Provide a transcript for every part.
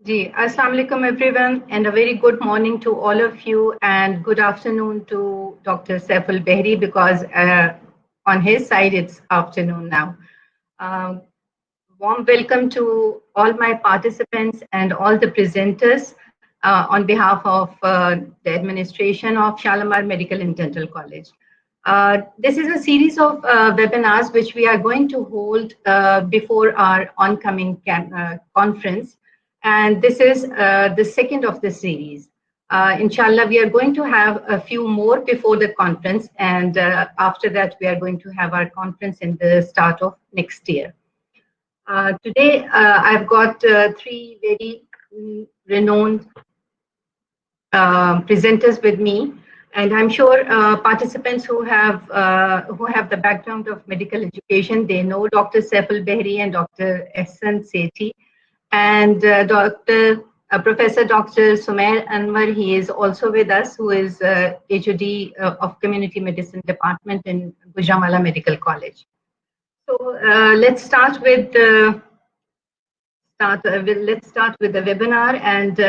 Ji, Assalamu alaikum everyone, and a very good morning to all of you, and good afternoon to Dr. Saiful Behri, because on his side it's afternoon now. Um, Warm welcome to all my participants and all the presenters on behalf of the administration of Shalimar Medical and Dental College. This is a series of webinars which we are going to hold before our oncoming conference. And this is the second of the series. Inshallah, we are going to have a few more before the conference. And after that, we are going to have our conference in the start of next year. Today, I've got three very renowned presenters with me, and I'm sure participants who have the background of medical education, they know Dr. Saiful Behri and Dr. SMDC, and Professor Dr. Sumair Anwar. He is also with us, who is HOD of Community Medicine Department in Gujranwala Medical College. So let's start with the webinar, and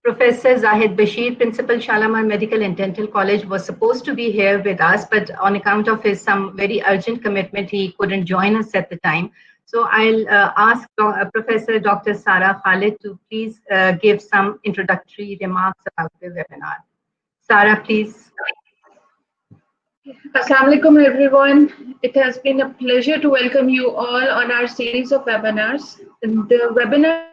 Professor Zahid Bashir, Principal Shalimar Medical and Dental College, was supposed to be here with us, but on account of his some very urgent commitment, he couldn't join us at the time. So I'll ask Professor Dr. Sara Khalid to please give some introductory remarks about the webinar. Sara, please. Assalamu alaikum everyone. It has been a pleasure to welcome you all on our series of webinars. The webinars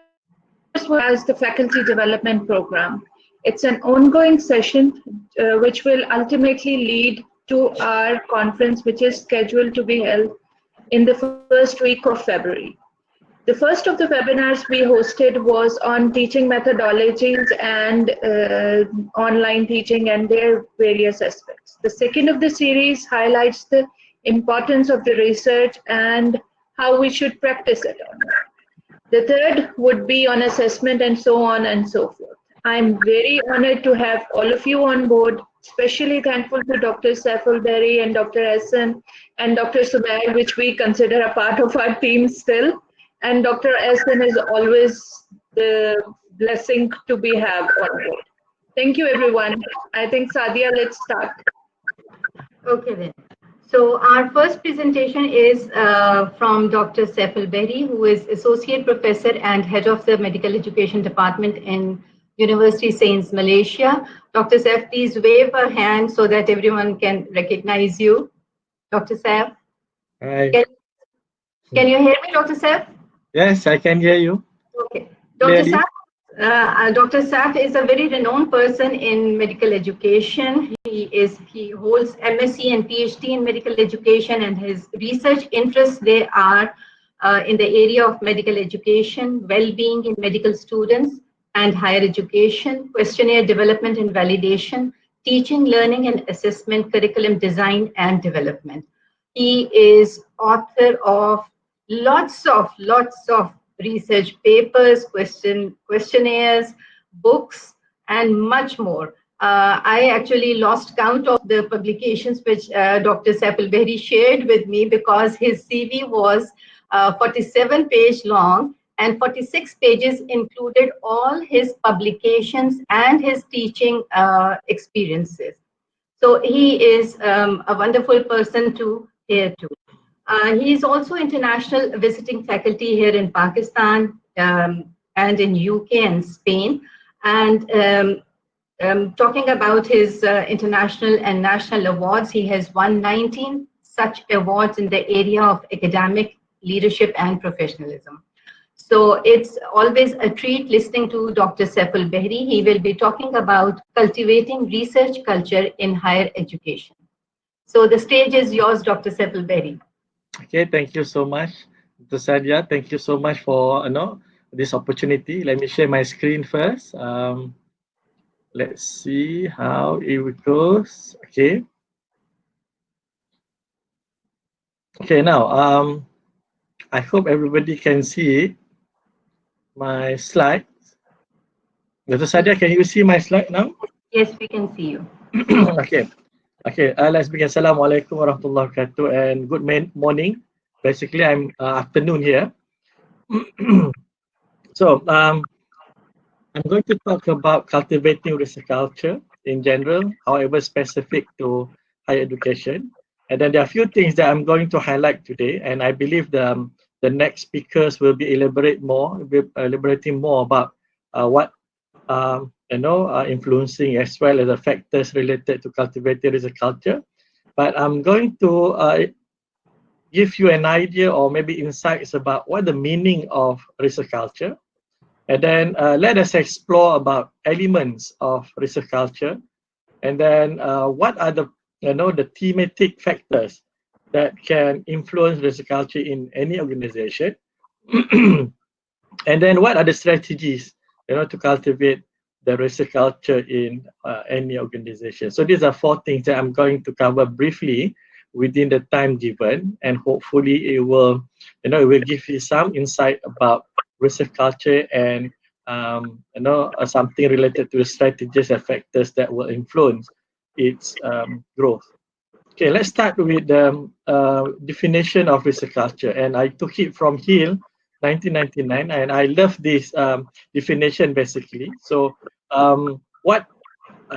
was the Faculty Development Program. It's an ongoing session which will ultimately lead to our conference, which is scheduled to be held in the first week of February. The first of the webinars we hosted was on teaching methodologies and online teaching and their various aspects. The second of the series highlights the importance of the research and how we should practice it. The third would be on assessment and so on and so forth. I'm very honored to have all of you on board, especially thankful to Dr. Saiful Behri and Dr. Hassan and Dr. Sumair, which we consider a part of our team still. And Dr. Hassan is always the blessing to be have on board. Thank you, everyone. I think, Sadia, let's start. Okay, then. So our first presentation is from Dr. Saiful Behri, who is Associate Professor and Head of the Medical Education Department in University Sains, Malaysia. Dr. Saif, please wave a hand so that everyone can recognize you. Dr. Saif? Hi. Can you hear me, Dr. Saif? Yes, I can hear you. Okay. Dr. Saif is a very renowned person in medical education. He holds MSc and PhD in medical education, and his research interests, they are in the area of medical education, well-being in medical students and higher education, questionnaire development and validation, teaching, learning and assessment, curriculum design and development. He is author of lots of research papers, questionnaires, books, and much more. I actually lost count of the publications which Dr. Saiful Behri shared with me, because his CV was 47 page long, and 46 pages included all his publications and his teaching experiences. So he is a wonderful person to hear to. He is also international visiting faculty here in Pakistan and in UK and Spain. And talking about his international and national awards, he has won 19 such awards in the area of academic leadership and professionalism. So it's always a treat listening to Dr. Saiful Behri. He will be talking about cultivating research culture in higher education. So the stage is yours, Dr. Saiful Behri. Okay, thank you so much, Dr. Sadia. Thank you so much for this opportunity. Let me share my screen first. Let's see how it goes. Okay. Okay, now I hope everybody can see my slides. Dr. Sadia, can you see my slide now? Yes, we can see you. Okay. Okay, let's begin. Assalamualaikum warahmatullahi wabarakatuh and good morning. Basically, I'm afternoon here. So, I'm going to talk about cultivating research culture in general, however specific to higher education. And then there are a few things that I'm going to highlight today, and I believe the next speakers will be elaborating more about what influencing as well as the factors related to cultivating research culture. But I'm going to give you an idea or maybe insights about what the meaning of research culture. And then let us explore about elements of research culture. And then what are the thematic factors that can influence research culture in any organization. And then what are the strategies to cultivate the research culture in any organization. So these are 4 things that I'm going to cover briefly within the time given, and hopefully it will give you some insight about research culture and something related to the strategies and factors that will influence its growth. Okay, let's start with the definition of research culture, and I took it from Hill, 1999, and I love this definition basically. So what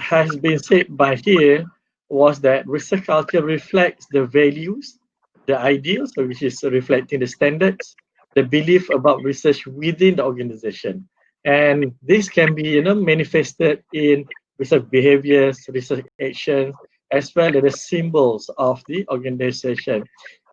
has been said by Hill was that research culture reflects the values, the ideals, so which is reflecting the standards, the belief about research within the organization. And this can be manifested in research behaviors, research actions, as well as the symbols of the organization.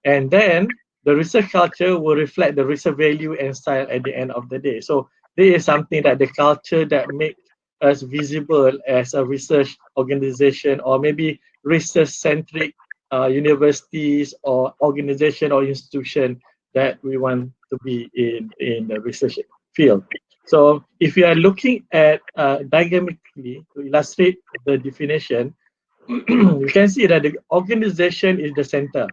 And then the research culture will reflect the research value and style at the end of the day. So this is something that the culture that makes us visible as a research organization, or maybe research-centric universities or organization or institution that we want to be in the research field. So if you are looking at diagrammatically to illustrate the definition, you can see that the organization is the center.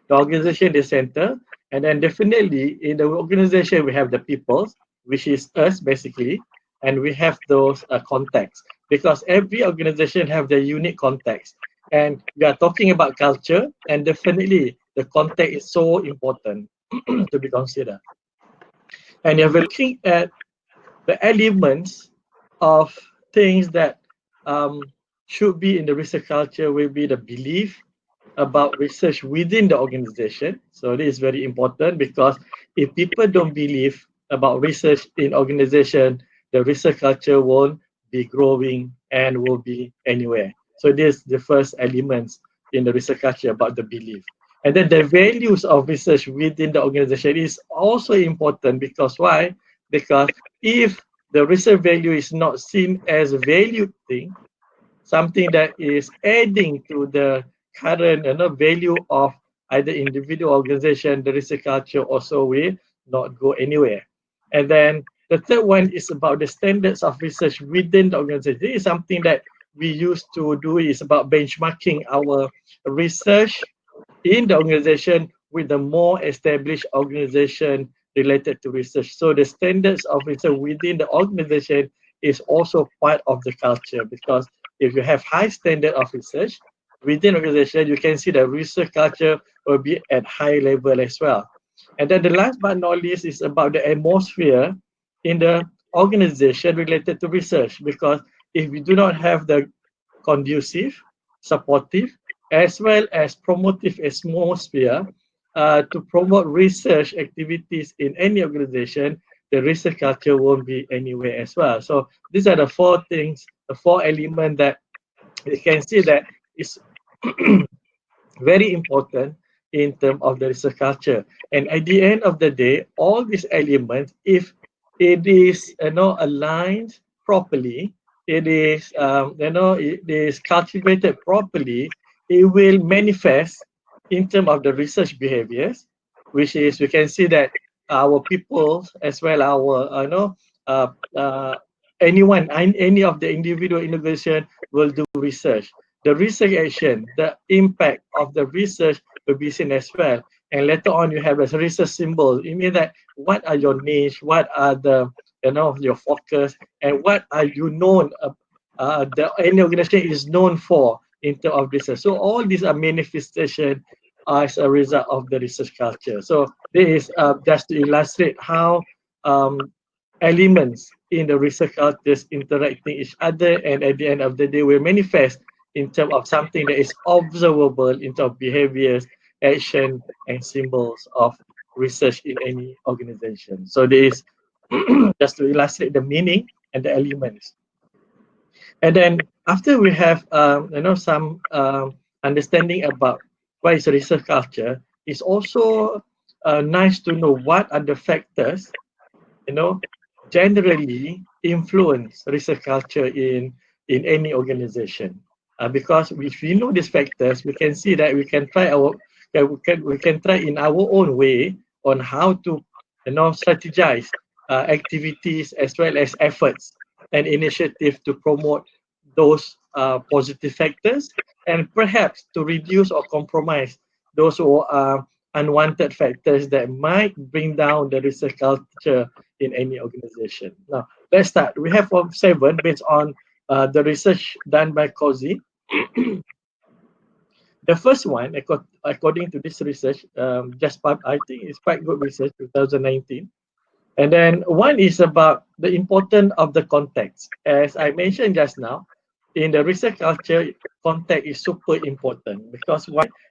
The organization is the center, and then definitely in the organization we have the people, which is us basically, and we have those contexts, because every organization have their unique context, and we are talking about culture, and definitely the context is so important to be considered. And if we're looking at the elements of things that should be in the research culture, will be the belief about research within the organization. So this is very important, because if people don't believe about research in organization, the research culture won't be growing and will be anywhere. So this is the first elements in the research culture, about the belief. And then the values of research within the organization is also important, because why? Because if the research value is not seen as a valued thing, something that is adding to the current value of either individual organization, the research culture also will not go anywhere. And then the third one is about the standards of research within the organization. This is something that we used to do, is about benchmarking our research in the organization with the more established organization related to research. So the standards of research within the organization is also part of the culture, because if you have high standard of research within organization, you can see the research culture will be at high level as well. And then the last but not least is about the atmosphere in the organization related to research, because if we do not have the conducive, supportive, as well as promotive atmosphere to promote research activities in any organization, the research culture won't be anywhere as well. So these are the 4 things, the 4 elements that you can see that is very important in terms of the research culture. And at the end of the day, all these elements, if it is aligned properly, it is it is cultivated properly, it will manifest in terms of the research behaviors, which is we can see that our people as well our any of the individual innovation will do research. The research action, the impact of the research will be seen as well. And later on, you have a research symbol. It means that what are your niche, what are the your focus, and what are you known any organization is known for in terms of research. So all these are manifestation as a result of the research culture. So this is just to illustrate how elements in the research cultures interacting each other, and at the end of the day will manifest in terms of something that is observable in terms of behaviors, action, and symbols of research in any organization. So there is just to illustrate the meaning and the elements. And then after we have some understanding about what is research culture, it's also nice to know what are the factors generally influence research culture in any organization. Because if we know these factors, we can see that we can try we can try in our own way on how to strategize activities as well as efforts and initiative to promote those positive factors, and perhaps to reduce or compromise those who are unwanted factors that might bring down the research culture in any organization. Now, let's start. We have 7 based on the research done by COSI. The first one, according to this research, I think it's quite good research, 2019. And then one is about the importance of the context. As I mentioned just now, in the research culture, context is super important because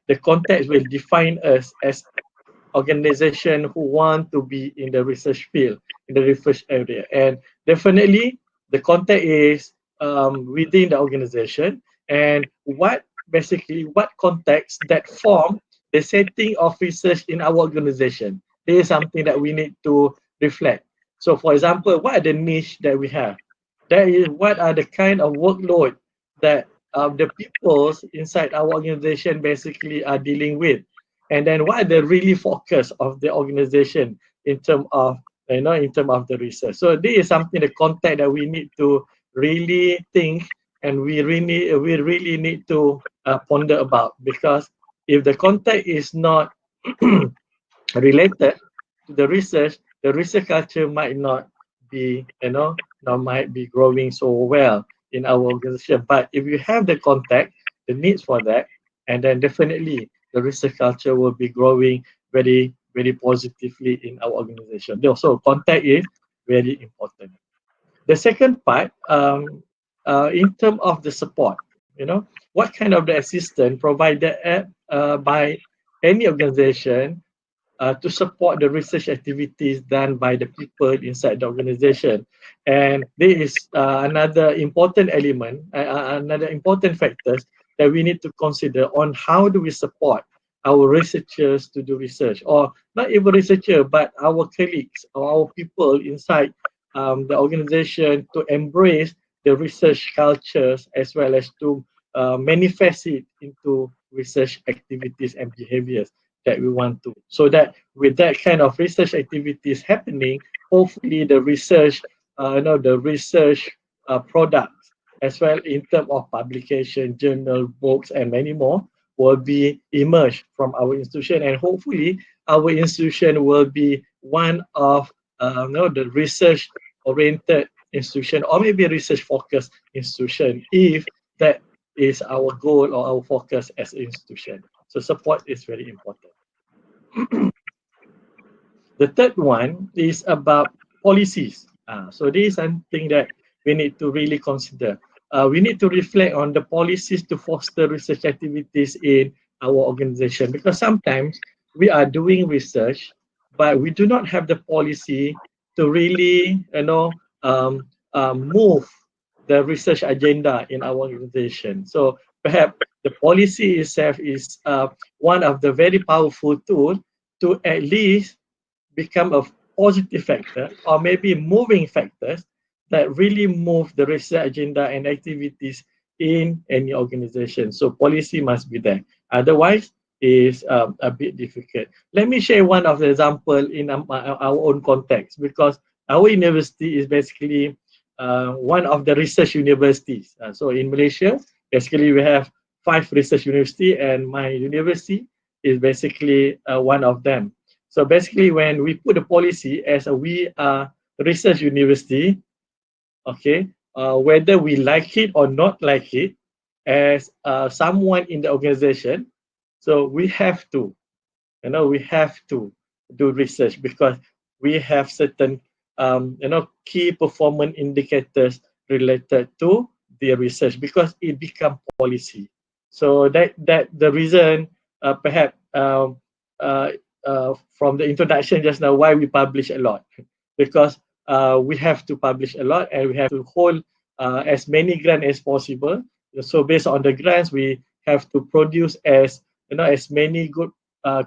the context will define us as organization who want to be in the research field, in the research area. And definitely the context is within the organization, and what context that form the setting of research in our organization. This is something that we need to reflect. So for example, what are the niche that we have? That is, what are the kind of workload that the people inside our organization basically are dealing with? And then what are the really focus of the organization in terms of the research? So this is something, the context that we need to really think, and we really need to ponder about, because if the context is not related to the research culture might not be might be growing so well in our organization. But if you have the context, the needs for that, and then definitely the research culture will be growing very, very positively in our organization. So context is very important. The second part, in terms of the support, what kind of the assistance provided by any organization to support the research activities done by the people inside the organization. And there is another important element, another important factors that we need to consider on how do we support our researchers to do research, or not even researcher, but our colleagues or our people inside the organization to embrace the research cultures as well as to manifest it into research activities and behaviors that we want to. So that with that kind of research activities happening, hopefully the research, products as well in terms of publication, journal, books, and many more will be emerged from our institution, and hopefully our institution will be one of the research-oriented institution, or maybe research-focused institution, if that is our goal or our focus as an institution. So support is very important. The third one is about policies. So this is something that we need to really consider. We need to reflect on the policies to foster research activities in our organization, because sometimes we are doing research, but we do not have the policy to really, move the research agenda in our organization. So perhaps the policy itself is one of the very powerful tools to at least become a positive factor, or maybe moving factors that really move the research agenda and activities in any organization. So policy must be there. Otherwise, it's a bit difficult. Let me share one of the example in our own context, because our university is basically one of the research universities. So in Malaysia, basically we have 5 research universities, and my university is basically one of them. So basically, when we put a policy as we are a research university, okay, whether we like it or not like it, as someone in the organization, so we have to, we have to do research, because we have certain key performance indicators related to the research, because it become policy. So that the reason perhaps from the introduction just now why we publish a lot, because we have to publish a lot and we have to hold as many grants as possible. So based on the grants, we have to produce as many good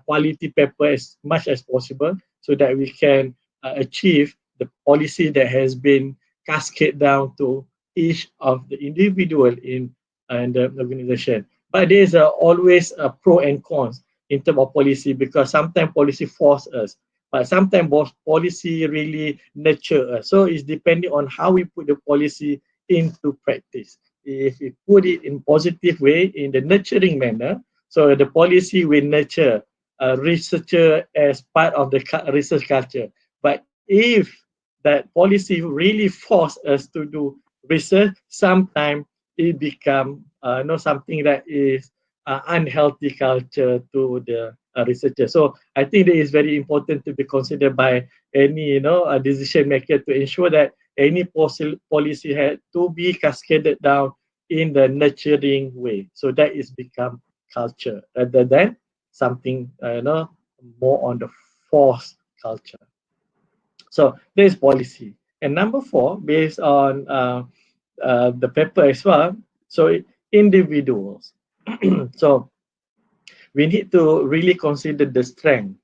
quality paper as much as possible, so that we can achieve the policy that has been cascade down to each of the individual in the organization. But there is always a pro and cons in terms of policy, because sometimes policy force us, but sometimes policy really nurture us. So it's depending on how we put the policy into practice. If we put it in positive way, in the nurturing manner, so the policy will nurture a researcher as part of the research culture. But if that policy really force us to do research, sometimes it become something that is unhealthy culture to the researcher. So I think it is very important to be considered by any decision maker, to ensure that any policy had to be cascaded down in the nurturing way. So that is become culture rather than something more on the forced culture. So there is policy. And number 4, based on the paper as well, so individuals. So we need to really consider the strength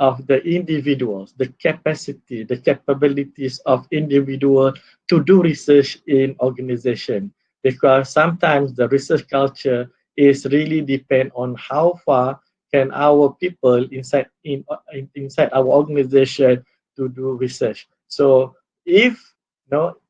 of the individuals, the capacity, the capabilities of individual to do research in organization, because sometimes the research culture is really depend on how far can our people inside our organization to do research. So if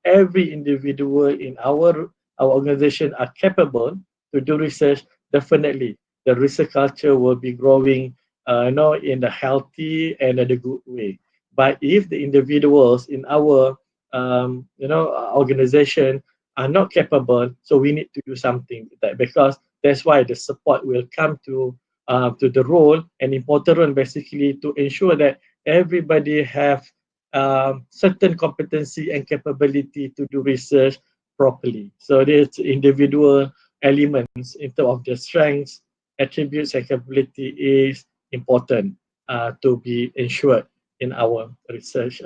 every individual in our organization are capable to do research, definitely the research culture will be growing in the healthy and in the good way. But if the individuals in our organization are not capable, so we need to do something with that, because that's why the support will come to the role, an important role, basically to ensure that everybody have certain competency and capability to do research properly. So there's individual elements in terms of their strengths, attributes, and capability is important to be ensured in our research,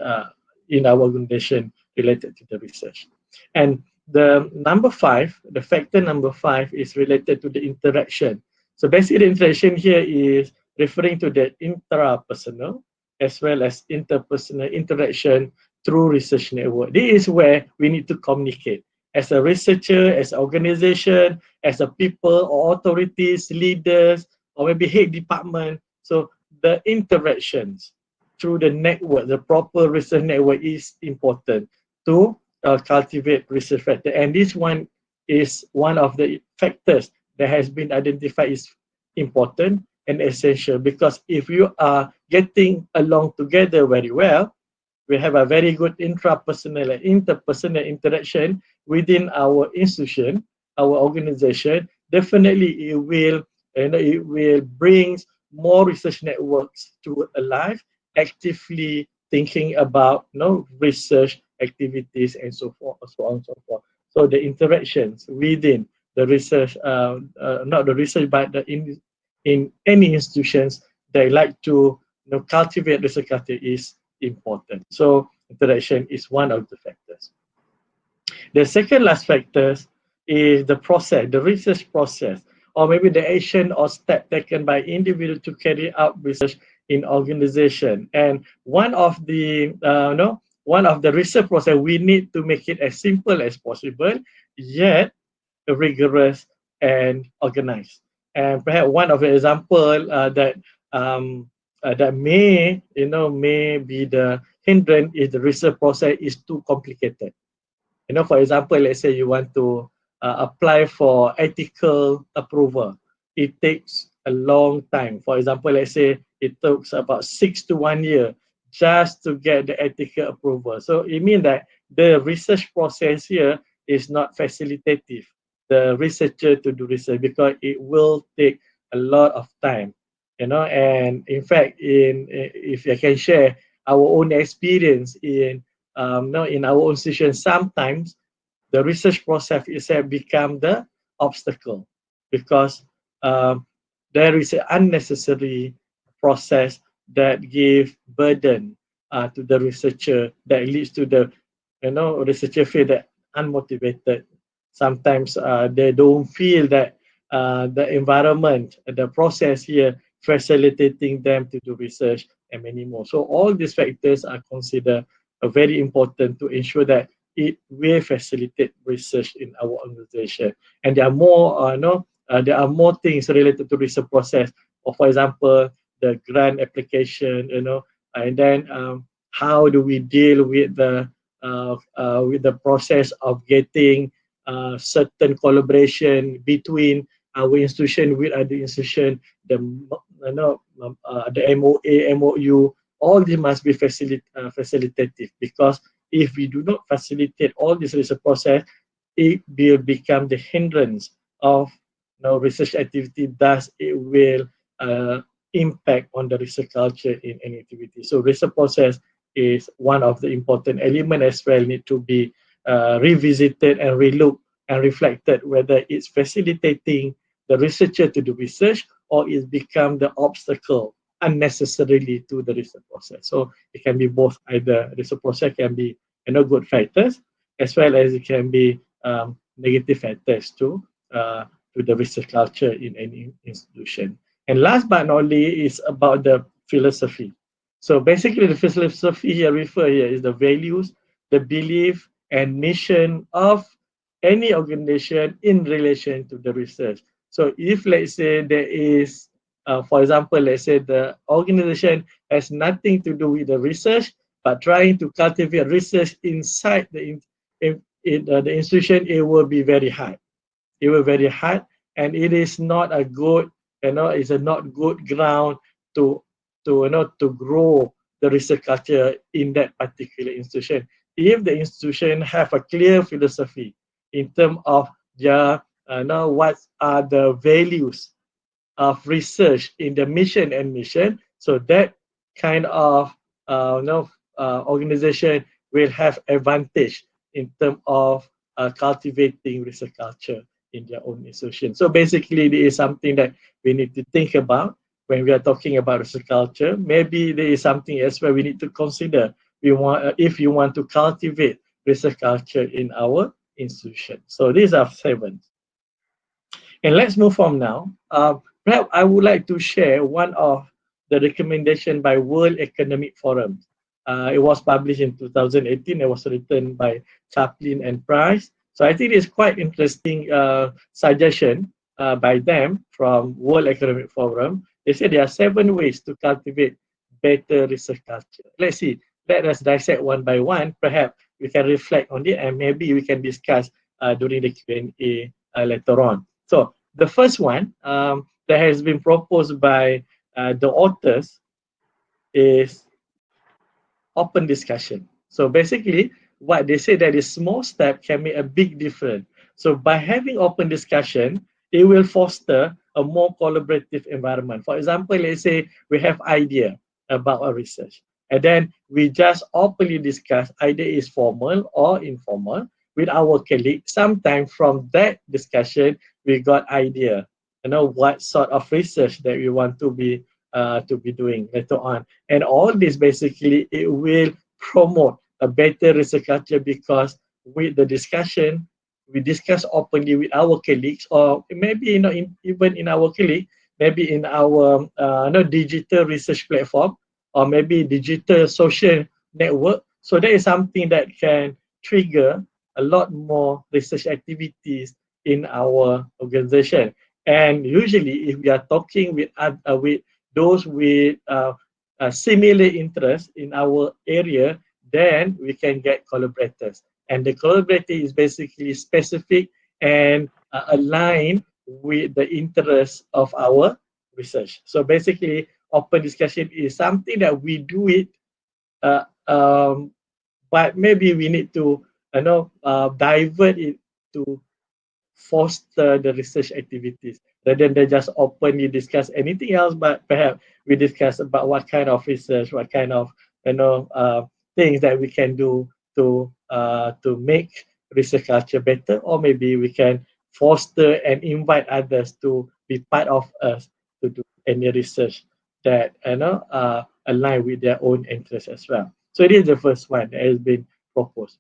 in our organization related to the research. And the number 5, the factor number 5 is related to the interaction. So basically the interaction here is referring to the intrapersonal as well as interpersonal interaction through research network. This is where we need to communicate as a researcher, as an organization, as a people or authorities, leaders, or maybe head department. So the interactions through the network, the proper research network is important to cultivate research factor. And this one is one of the factors that has been identified is important and essential, because if you are getting along together very well, we have a very good intrapersonal and interpersonal interaction within our institution, our organization, definitely it will bring more research networks to alive, actively thinking about research activities and so forth, so on and so forth. So the interactions within the research, not the research, but in any institutions, they like to cultivate research culture is important. So interaction is one of the factors. The second last factors is the process, the research process, or maybe the action or step taken by individual to carry out research in organization. And one of the research process, we need to make it as simple as possible, yet rigorous and organized. And perhaps one of the example that may be the hindrance is the research process is too complicated. For example, let's say you want to apply for ethical approval. It takes a long time. For example, let's say it takes about 6 to 1 year just to get the ethical approval. So it means that the research process here is not facilitative, the researcher to do research, because it will take a lot of time. And in fact, if I can share our own experience in in our institution, sometimes the research process itself become the obstacle because there is an unnecessary process that give burden to the researcher that leads to the researcher feel that unmotivated. Sometimes they don't feel that the environment, the process here facilitating them to do research and many more. So all these factors are considered very important to ensure that it will facilitate research in our organization. And there are more, there are more things related to research process. Or for example, the grant application, and then how do we deal with the process of getting certain collaboration between our institution with other institution, the MOA, MOU, all these must be facilitative, because if we do not facilitate all this research process, it will become the hindrance of research activity. Thus, it will impact on the research culture in any activity. So research process is one of the important elements as well, need to be revisited and relooked and reflected whether it's facilitating the researcher to do research or it's become the obstacle unnecessarily to the research process. So it can be both. Either research process can be good factors as well as it can be negative factors to the research culture in any institution. And last but not least is about the philosophy. So basically the philosophy here is the values, the belief and mission of any organization in relation to the research. So if let's say there is, for example, let's say the organization has nothing to do with the research, but trying to cultivate research inside the institution, it will be very hard. It will be very hard, and it is not a good, it's a not good ground to grow the research culture in that particular institution. If the institution have a clear philosophy in terms of their what are the values of research in the mission and mission, so that kind of organization will have advantage in terms of cultivating research culture in their own institution. So basically, it is something that we need to think about when we are talking about research culture. Maybe there is something else where we need to consider. If you want to cultivate research culture in our institution. So these are 7. And let's move on now. Perhaps I would like to share one of the recommendation by World Economic Forum. It was published in 2018. It was written by Chaplin and Price. So I think it's quite interesting suggestion by them from World Economic Forum. They said there are 7 ways to cultivate better research culture. Let's see. Let us dissect one by one. Perhaps we can reflect on it and maybe we can discuss during the Q&A later on. So the first one that has been proposed by the authors is open discussion. So basically, what they say that a small step can make a big difference. So by having open discussion, it will foster a more collaborative environment. For example, let's say we have idea about a research, and then we just openly discuss, either is formal or informal, with our colleague. Sometimes from that discussion, we got idea, what sort of research that we want to be doing later on. And all this basically, it will promote a better research culture, because with the discussion, we discuss openly with our colleagues, or maybe even in our colleague, maybe in our digital research platform, or maybe digital social network. So that is something that can trigger a lot more research activities in our organization. And usually, if we are talking with those with similar interests in our area, then we can get collaborators. And the collaborator is basically specific and aligned with the interests of our research. So basically, open discussion is something that we do it, but maybe we need to divert it to foster the research activities rather than just openly discuss anything else, but perhaps we discuss about what kind of research, what kind of things that we can do to make research culture better, or maybe we can foster and invite others to be part of us to do any research that align with their own interests as well. So it is the first one that has been proposed.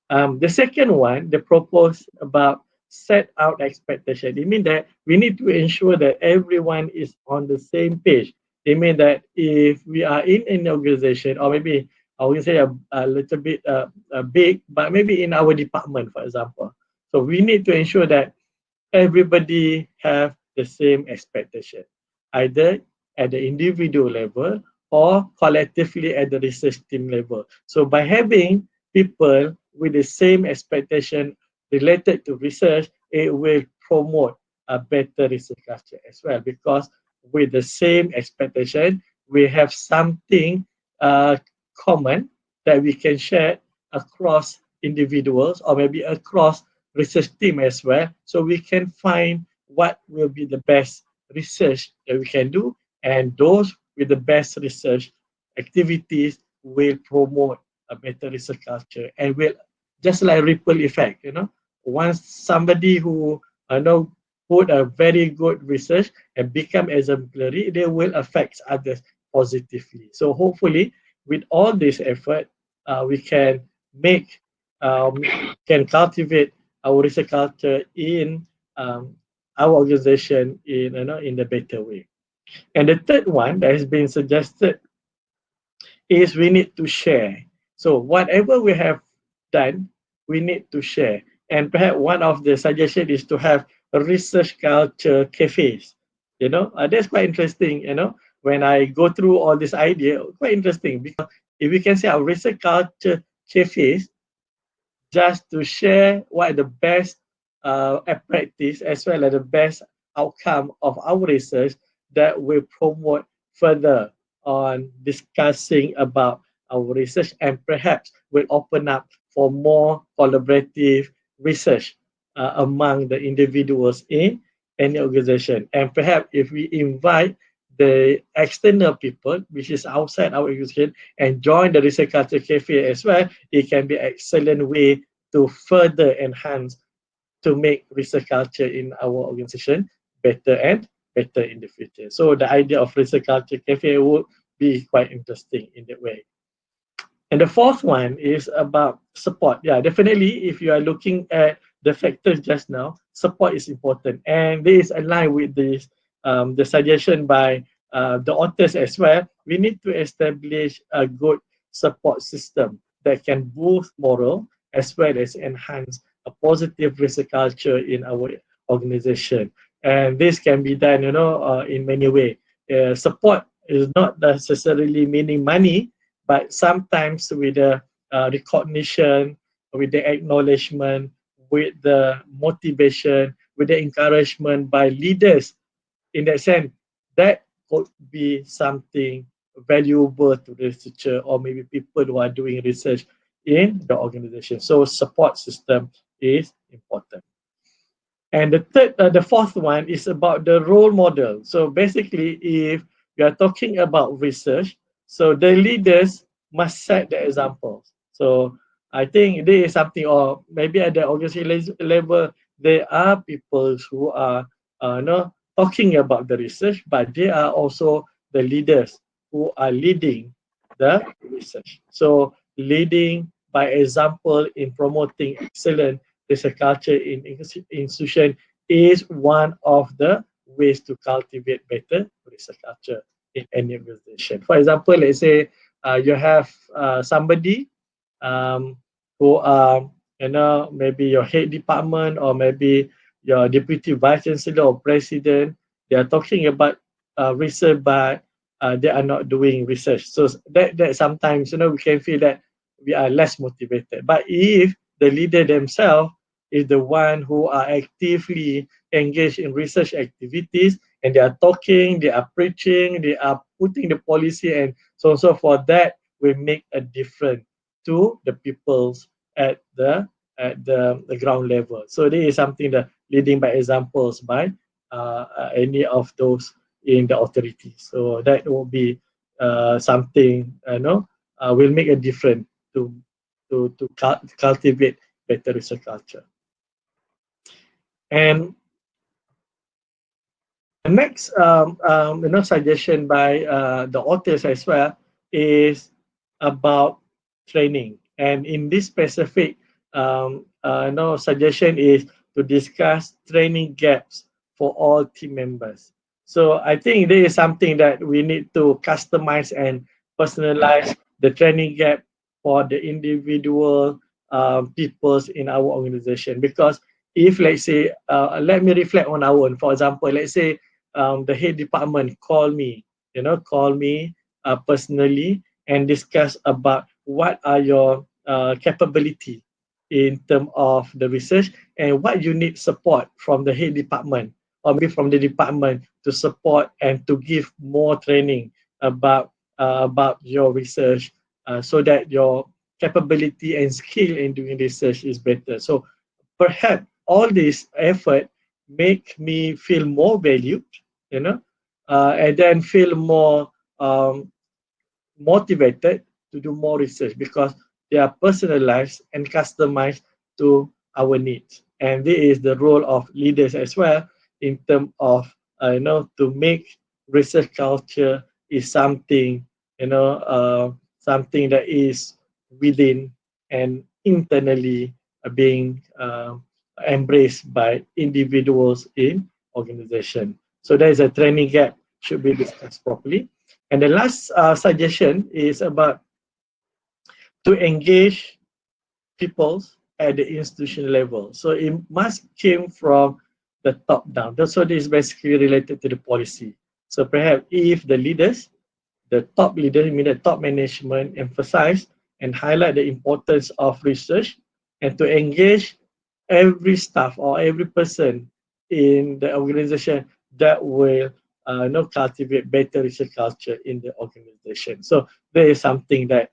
The second one, the proposed about set out expectation. It means that we need to ensure that everyone is on the same page. It means that if we are in an organization, or maybe I would say a little bit big, but maybe in our department, for example. So we need to ensure that everybody have the same expectation, either at the individual level or collectively at the research team level. So by having people with the same expectation related to research, it will promote a better research culture as well, because with the same expectation, we have something common that we can share across individuals or maybe across research team as well, so we can find what will be the best research that we can do, and those with the best research activities will promote a better research culture and will just like ripple effect. Once somebody who put a very good research and become exemplary, they will affect others positively. So hopefully with all this effort, we can make can cultivate our research culture in our organization in the better way. And the third one that has been suggested is we need to share. So whatever we have done, we need to share. And perhaps one of the suggestions is to have a research culture cafes. That's quite interesting. When I go through all this idea, quite interesting, because if we can say our research culture cafes, just to share what the best practice as well as the best outcome of our research, that will promote further on discussing about our research, and perhaps will open up for more collaborative research among the individuals in any organization. And perhaps if we invite the external people, which is outside our organization, and join the research culture cafe as well, it can be an excellent way to further enhance, to make research culture in our organization better and better in the future. So the idea of research culture cafe would be quite interesting in that way. And the fourth one is about support. Yeah, definitely, if you are looking at the factors just now, support is important. And this is aligned with this, the suggestion by the authors as well. We need to establish a good support system that can boost morale as well as enhance a positive research culture in our organization. And this can be done, in many ways. Support is not necessarily meaning money, but sometimes with the recognition, with the acknowledgement, with the motivation, with the encouragement by leaders, in that sense, that could be something valuable to the researcher or maybe people who are doing research in the organization. So support system is important. And the fourth one is about the role model. So basically, if we are talking about research, so the leaders must set the examples. So I think this is something, or maybe at the organization level, there are people who are talking about the research, but they are also the leaders who are leading the research. So leading by example in promoting excellent research culture in institution is one of the ways to cultivate better research culture in any organization. For example, let's say you have somebody who are, maybe your head department or maybe your deputy vice chancellor or president. They are talking about research, but they are not doing research. So that sometimes, we can feel that we are less motivated. But if the leader themselves is the one who are actively engaged in research activities, and they are talking, they are preaching, they are putting the policy and so on and so forth, that will make a difference to the peoples at the ground level. So this is something that leading by examples by any of those in the authority. So that will be something will make a difference to cultivate better research culture. And the next suggestion by the authors as well is about training. And in this specific suggestion is to discuss training gaps for all team members. So I think this is something that we need to customize and personalize the training gap for the individual peoples in our organization. Because if, let's say, let me reflect on our own. For example, let's say the head department call me personally and discuss about what are your capability in terms of the research and what you need support from the head department or maybe from the department to support and to give more training about your research so that your capability and skill in doing research is better. So perhaps all this effort make me feel more valued, and then feel more motivated to do more research because they are personalized and customized to our needs. And this is the role of leaders as well in terms of to make research culture is something something that is within and internally being embraced by individuals in organization. So there is a training gap should be discussed properly. And the last suggestion is about to engage people at the institutional level. So it must came from the top down. So this is basically related to the policy. So perhaps if the leaders, the top leaders, meaning the top management, emphasize and highlight the importance of research and to engage every staff or every person in the organization, that will cultivate better research culture in the organization. So there is something that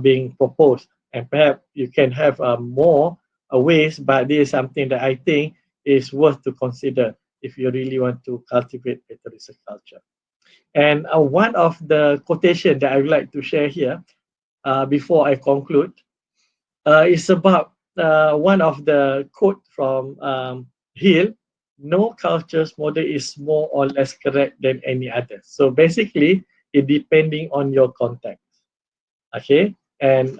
being proposed, and perhaps you can have more ways, but this is something that I think is worth to consider if you really want to cultivate better research culture. And one of the quotation that I would like to share here before I conclude is about one of the quote from Hill: "No culture's model is more or less correct than any other." So basically, it depending on your context. Okay, and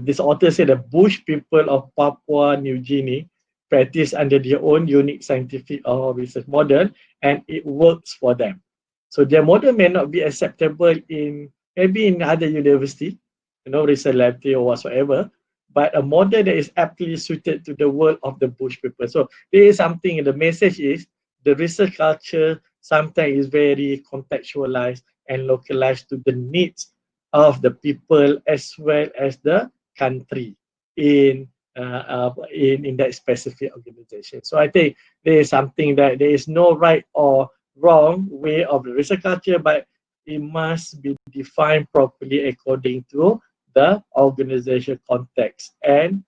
this author said the Bush people of Papua New Guinea practice under their own unique scientific or research model, and it works for them. So their model may not be acceptable in maybe in other university, research laboratory or whatsoever, but a model that is aptly suited to the world of the Bush people. So there is something. The message is the research culture sometimes is very contextualized and localized to the needs of the people as well as the country in that specific organization. So I think there is something that there is no right or wrong way of the research culture, but it must be defined properly according to the organization context and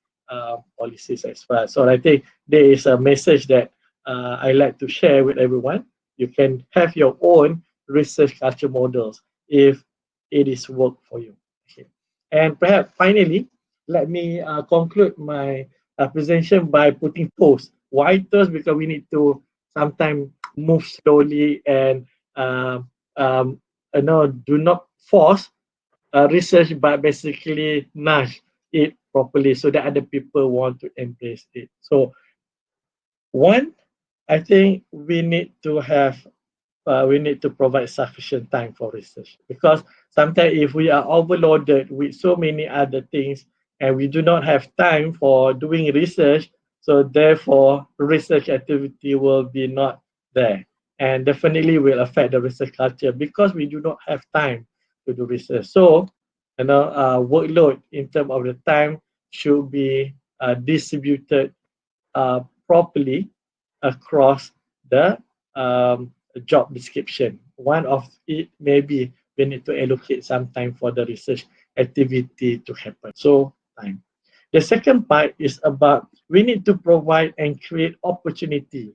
policies as well. So I think there is a message that I like to share with everyone. You can have your own research culture models if it is work for you. Okay. And perhaps finally, let me conclude my presentation by putting toast. Why toast? Because we need to sometimes move slowly and do not force research, but basically nudge it properly so that other people want to embrace it. So one, I think we need to provide sufficient time for research, because sometimes if we are overloaded with so many other things and we do not have time for doing research, so therefore research activity will be not there and definitely will affect the research culture because we do not have time to do research. So workload in terms of the time should be distributed properly across the job description. One of it maybe we need to allocate some time for the research activity to happen. So time. The second part is about we need to provide and create opportunity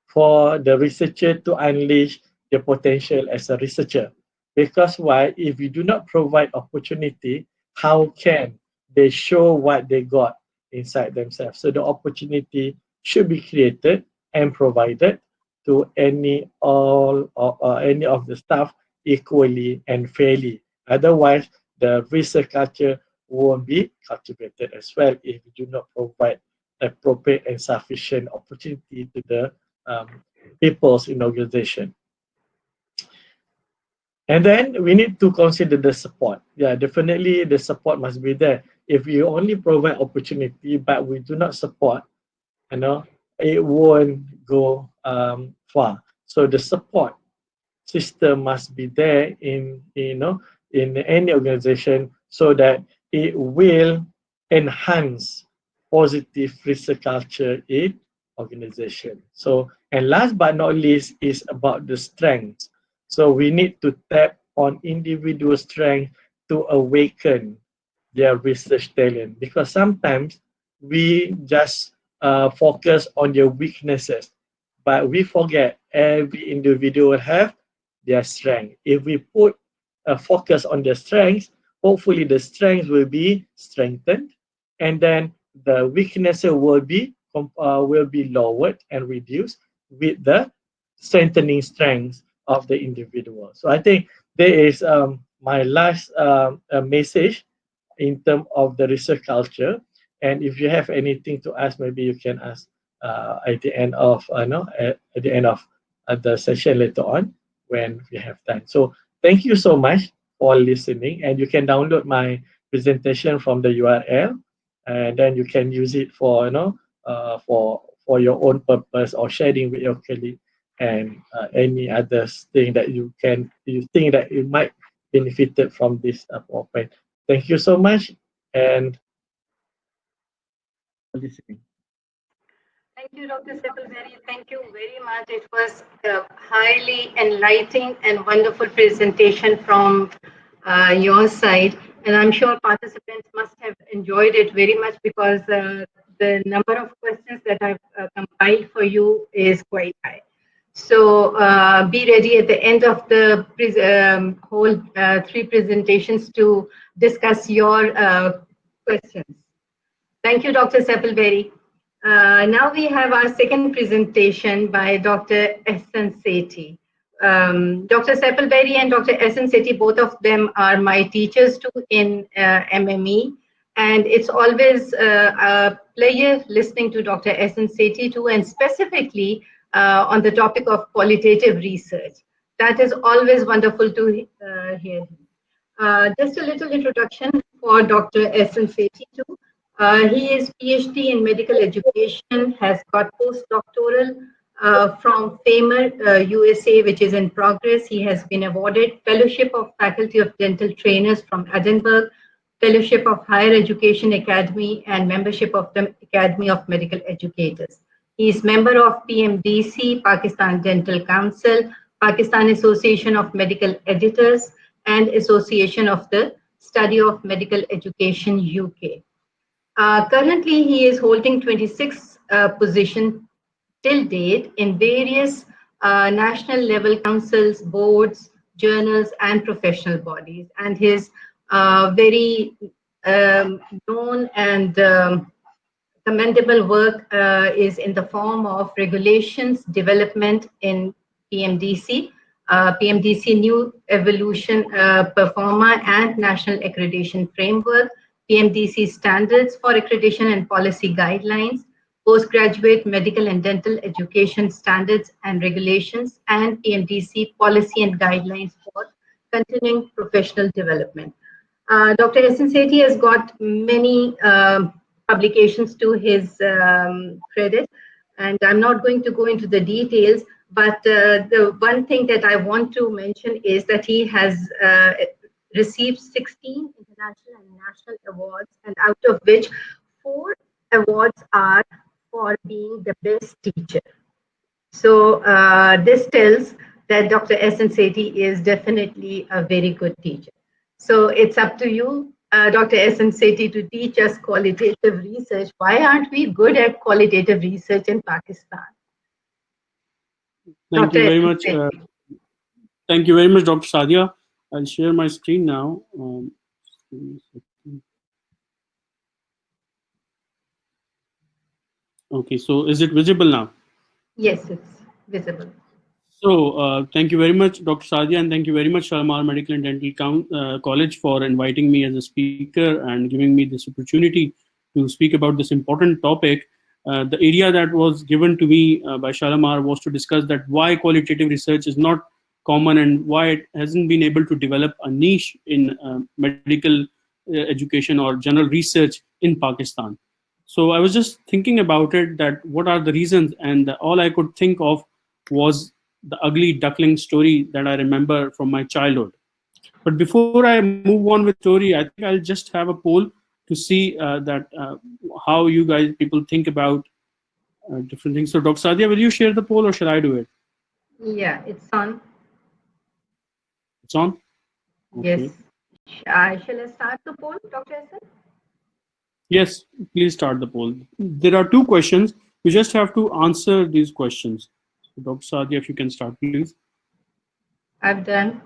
for the researcher to unleash their potential as a researcher. Because why? If we do not provide opportunity, how can they show what they got inside themselves. So the opportunity should be created and provided to any of the staff equally and fairly. Otherwise, the research culture won't be cultivated as well if we do not provide appropriate and sufficient opportunity to the peoples in the organization. And then we need to consider the support. Yeah, definitely the support must be there. If you only provide opportunity but we do not support, it won't go far. So the support system must be there in any organization so that it will enhance positive research culture in organization. So, and last but not least is about the strengths. So we need to tap on individual strength to awaken their research talent, because sometimes we just focus on their weaknesses, but we forget every individual have their strength. If we put a focus on their strengths, hopefully the strengths will be strengthened, and then the weaknesses will be lowered and reduced with the strengthening strengths of the individual. So I think there is my last message in terms of the research culture. And if you have anything to ask, maybe you can ask at the end of at the end of the session later on when we have time. So thank you so much for listening, and you can download my presentation from the URL, and then you can use it for for your own purpose or sharing with your colleague and any other thing that you think that you might benefited from this PowerPoint. Thank you so much, and listening. Thank you, Dr. Sepulveri. Thank you very much. It was a highly enlightening and wonderful presentation from your side. And I'm sure participants must have enjoyed it very much because the number of questions that I've compiled for you is quite high. So be ready at the end of the whole 3 presentations to discuss your questions. Thank you, Dr. Sepulveri. Now we have our second presentation by Dr. S.N. Sethi. Dr. Sepulveri and Dr. S.N. Sethi, both of them are my teachers too in MME. And it's always a pleasure listening to Dr. S.N. Sethi too, and specifically on the topic of qualitative research. That is always wonderful to hear. Just a little introduction for Dr. S.N. Sethi too. He is PhD in medical education, has got postdoctoral from FAMER USA, which is in progress. He has been awarded Fellowship of Faculty of Dental Trainers from Edinburgh, Fellowship of Higher Education Academy, and membership of the Academy of Medical Educators. He is member of PMDC, Pakistan Dental Council, Pakistan Association of Medical Editors, and Association of the Study of Medical Education UK. Currently, he is holding 26 positions till date in various national level councils, boards, journals, and professional bodies. And his very known and commendable work is in the form of regulations development in PMDC, PMDC New Evolution Performa and National Accreditation Framework, PMDC Standards for Accreditation and Policy Guidelines, Postgraduate Medical and Dental Education Standards and Regulations, and PMDC Policy and Guidelines for Continuing Professional Development. Dr. S.N. Sethi has got many publications to his credit, and I'm not going to go into the details, but the one thing that I want to mention is that he has received 16 international and national awards, and out of which 4 awards are for being the best teacher. So this tells that Dr. S.N. Sethi is definitely a very good teacher. So it's up to you, Dr. S.N. Sethi, to teach us qualitative research. Why aren't we good at qualitative research in Pakistan? Thank you very much. Thank you very much, Dr. Sadia. I'll share my screen now. Okay, so is it visible now? Yes, it's visible. So, thank you very much, Dr. Sadia, and thank you very much, Shalimar Medical and Dental College, for inviting me as a speaker and giving me this opportunity to speak about this important topic. The area that was given to me by Shalimar was to discuss that why qualitative research is not common and why it hasn't been able to develop a niche in medical education or general research in Pakistan. So I was just thinking about it, that what are the reasons, and all I could think of was the ugly duckling story that I remember from my childhood. But before I move on with story, I think I'll just have a poll to see that how you guys people think about different things. So, Dr. Sadia, will you share the poll or should I do it? Yeah, it's on. It's on. Yes. Okay. Shall I start the poll, Dr. Hassan? Yes, please start the poll. There are two questions. You just have to answer these questions. So, Dr. Sadia, if you can start, please. I've done.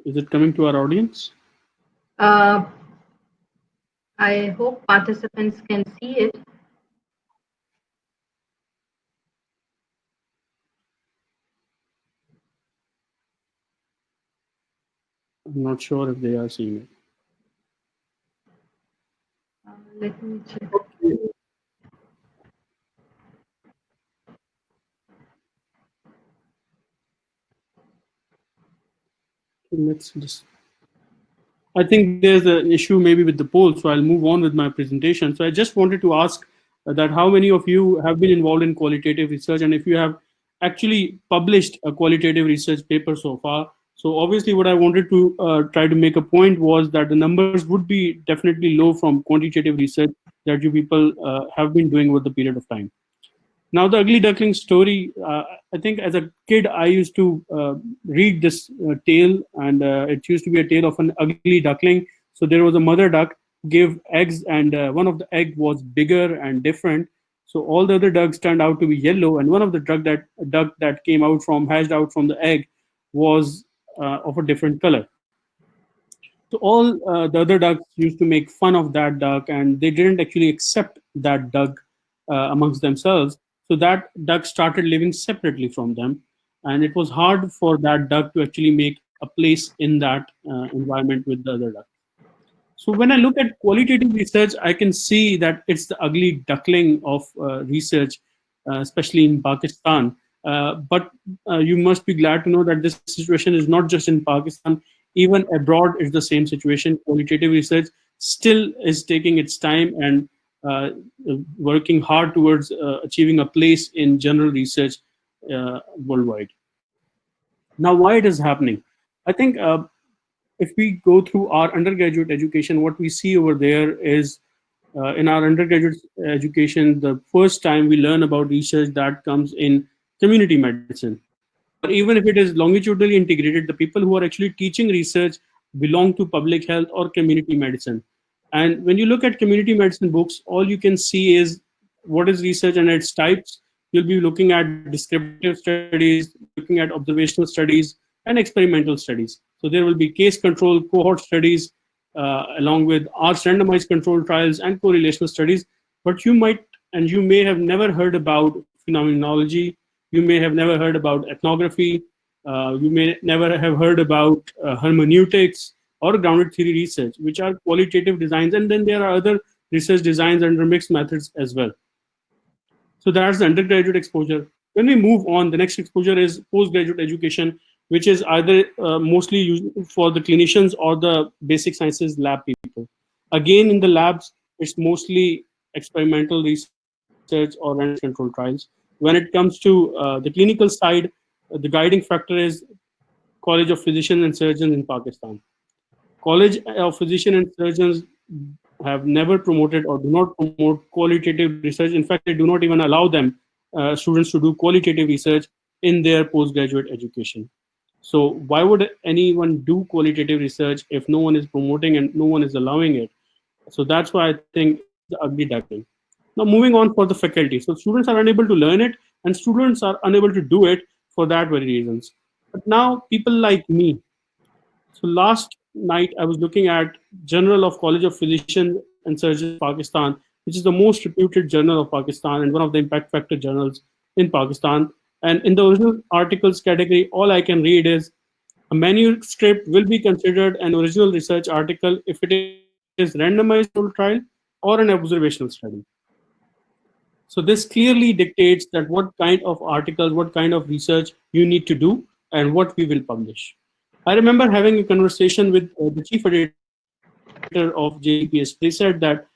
Is it coming to our audience? I hope participants can see it. I'm not sure if they are seeing it. Let me check. Let's just. I think there's an issue maybe with the poll, so I'll move on with my presentation. So I just wanted to ask that how many of you have been involved in qualitative research, and if you have actually published a qualitative research paper so far. So obviously, what I wanted to try to make a point was that the numbers would be definitely low from quantitative research that you people have been doing over the period of time. Now, the ugly duckling story, I think as a kid, I used to read this tale, and it used to be a tale of an ugly duckling. So there was a mother duck who gave eggs, and one of the egg was bigger and different. So all the other ducks turned out to be yellow, and one of the duck that came out from hatched out from the egg was of a different color. So all the other ducks used to make fun of that duck, and they didn't actually accept that duck amongst themselves. So that duck started living separately from them, and it was hard for that duck to actually make a place in that environment with the other duck. So when I look at qualitative research, I can see that it's the ugly duckling of research, especially in Pakistan. But you must be glad to know that this situation is not just in Pakistan. Even abroad, it's the same situation. Qualitative research still is taking its time and uh, working hard towards achieving a place in general research worldwide. Now, why it is happening? I think if we go through our undergraduate education, what we see over there is in our undergraduate education, the first time we learn about research that comes in community medicine. Or even if it is longitudinally integrated, the people who are actually teaching research belong to public health or community medicine. And when you look at community medicine books, all you can see is what is research and its types. You'll be looking at descriptive studies, you'll be looking at observational studies, and experimental studies. So there will be case control, cohort studies, along with arts randomized control trials and correlational studies. But you might and you may have never heard about phenomenology. You may have never heard about ethnography. You may never have heard about hermeneutics or grounded theory research, which are qualitative designs. And then there are other research designs under mixed methods as well. So that's the undergraduate exposure. When we move on, the next exposure is postgraduate education, which is either mostly used for the clinicians or the basic sciences lab people. Again, in the labs, it's mostly experimental research or randomized control trials. When it comes to the clinical side, the guiding factor is College of Physicians and Surgeons in Pakistan. College of Physicians and Surgeons have never promoted or do not promote qualitative research. In fact, they do not even allow them students to do qualitative research in their postgraduate education. So why would anyone do qualitative research if no one is promoting and no one is allowing it? So that's why I think it's the ugly duckling. Now moving on for the faculty. So students are unable to learn it and students are unable to do it for that very reasons. But now people like me. So last night I was looking at Journal of College of Physicians and Surgeons Pakistan, which is the most reputed journal of Pakistan and one of the impact factor journals in Pakistan. And in the original articles category, all I can read is a manuscript will be considered an original research article if it is randomized controlled trial or an observational study. So this clearly dictates that what kind of articles, what kind of research you need to do and what we will publish. I remember having a conversation with the chief editor of JCPS. They said that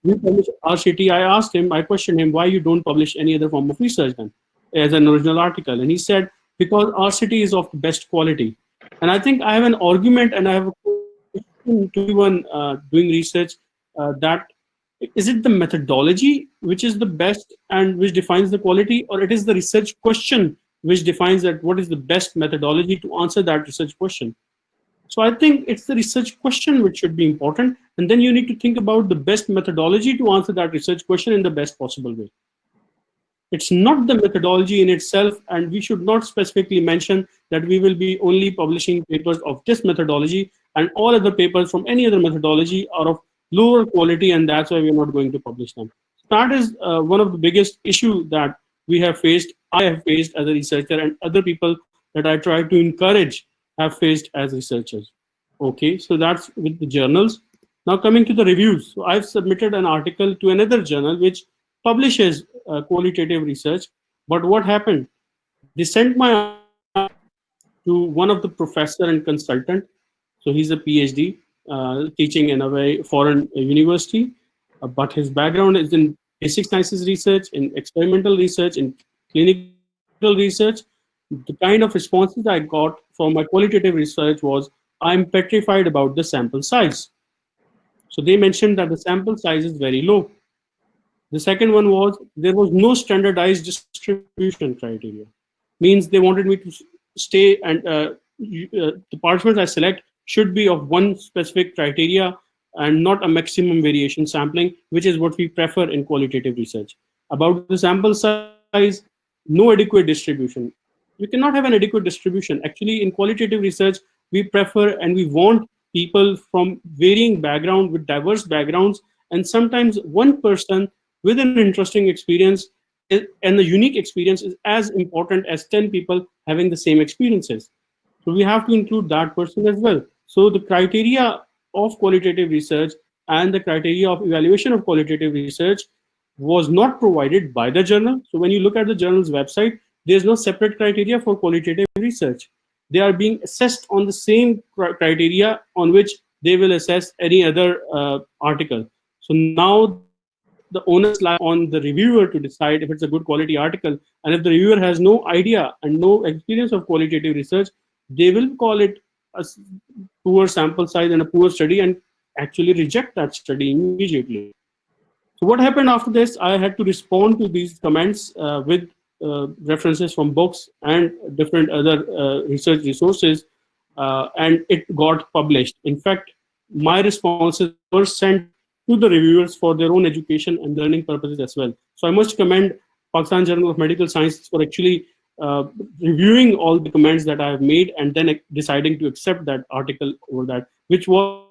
we publish RCT. I asked him, I questioned him, why you don't publish any other form of research then as an original article? And he said, because RCT is of the best quality. And I think I have an argument and I have a question to everyone doing research that is it the methodology which is the best and which defines the quality, or it is the research question which defines that what is the best methodology to answer that research question? So I think it's the research question which should be important, and then you need to think about the best methodology to answer that research question in the best possible way. It's not the methodology in itself, and we should not specifically mention that we will be only publishing papers of this methodology and all other papers from any other methodology are of lower quality, and that's why we're not going to publish them. That is one of the biggest issues that we have faced, I have faced as a researcher, and other people that I try to encourage have faced as researchers. Okay, so that's with the journals. Now coming to the reviews. So I've submitted an article to another journal which publishes qualitative research, but what happened? They sent my article to one of the professor and consultant. So he's a PhD, teaching in a very foreign university, but his background is in basic sciences research, in experimental research, in clinical research. The kind of responses I got from my qualitative research was, I'm petrified about the sample size. So they mentioned that the sample size is very low. The second one was, there was no standardized distribution criteria. Means they wanted me to stay and the participants I select should be of one specific criteria and not a maximum variation sampling, which is what we prefer in qualitative research. About the sample size, no adequate distribution. We cannot have an adequate distribution. Actually, in qualitative research, we prefer and we want people from varying background with diverse backgrounds, and sometimes one person with an interesting experience and the unique experience is as important as 10 people having the same experiences. So we have to include that person as well. So the criteria of qualitative research and the criteria of evaluation of qualitative research was not provided by the journal. So when you look at the journal's website, there's no separate criteria for qualitative research. They are being assessed on the same criteria on which they will assess any other article. So now the onus lies on the reviewer to decide if it's a good quality article. And if the reviewer has no idea and no experience of qualitative research, they will call it a poor sample size and a poor study and actually reject that study immediately. So what happened after this? I had to respond to these comments with references from books and different other research resources, and it got published. In fact, my responses were sent to the reviewers for their own education and learning purposes as well. So I must commend Pakistan Journal of Medical Sciences for actually reviewing all the comments that I have made and then deciding to accept that article over that, which was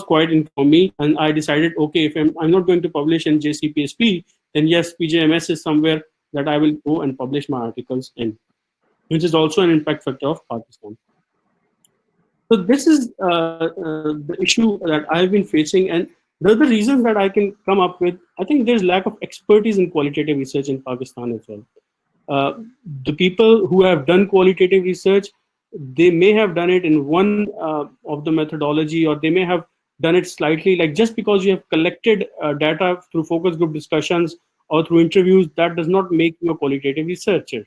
quite in for me. And I decided, okay, if I'm not going to publish in JCPSP, then yes, PJMS is somewhere that I will go and publish my articles in, which is also an impact factor of Pakistan. So this is the issue that I've been facing, and the other reasons that I can come up with, I think there's lack of expertise in qualitative research in Pakistan as well. The people who have done qualitative research, they may have done it in one of the methodology, or they may have done it slightly, like just because you have collected data through focus group discussions or through interviews, that does not make you a qualitative researcher.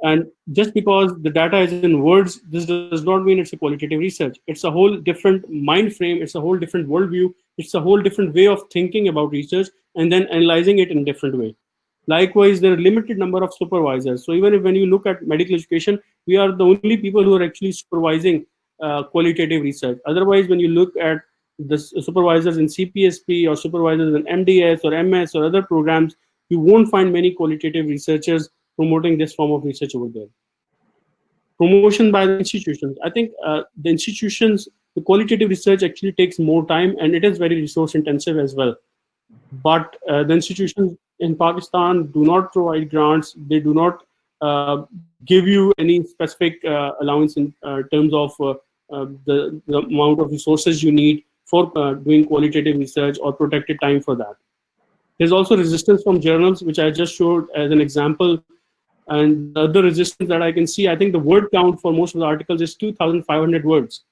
And just because the data is in words, this does not mean it's a qualitative research. It's a whole different mind frame, it's a whole different worldview, it's a whole different way of thinking about research and then analyzing it in a different way. Likewise, there are limited number of supervisors. So even if when you look at medical education, we are the only people who are actually supervising qualitative research. Otherwise, when you look at the supervisors in CPSP or supervisors in MDS or MS or other programs, you won't find many qualitative researchers promoting this form of research over there. promotion by the institutions. I think the institutions, the qualitative research actually takes more time and it is very resource intensive as well. But the institutions in Pakistan do not provide grants. They do not give you any specific allowance in terms of the amount of resources you need for doing qualitative research or protected time for that. There's also resistance from journals, which I just showed as an example. And the other resistance that I can see, I think the word count for most of the articles is 2,500 words.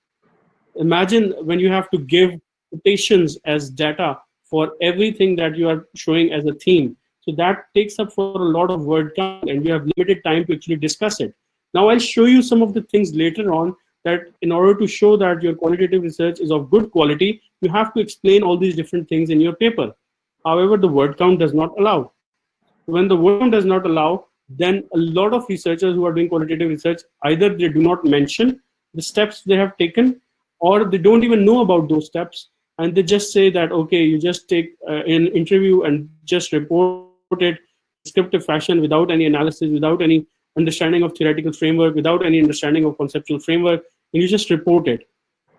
Imagine when you have to give quotations as data for everything that you are showing as a theme. So that takes up for a lot of word count, and you have limited time to actually discuss it. Now I'll show you some of the things later on that in order to show that your qualitative research is of good quality, you have to explain all these different things in your paper. However, the word count does not allow. When the word count does not allow, then a lot of researchers who are doing qualitative research, either they do not mention the steps they have taken, or they don't even know about those steps, and they just say that, okay, you just take an interview and just report it in a descriptive fashion without any analysis, without any understanding of theoretical framework, without any understanding of conceptual framework, and you just report it.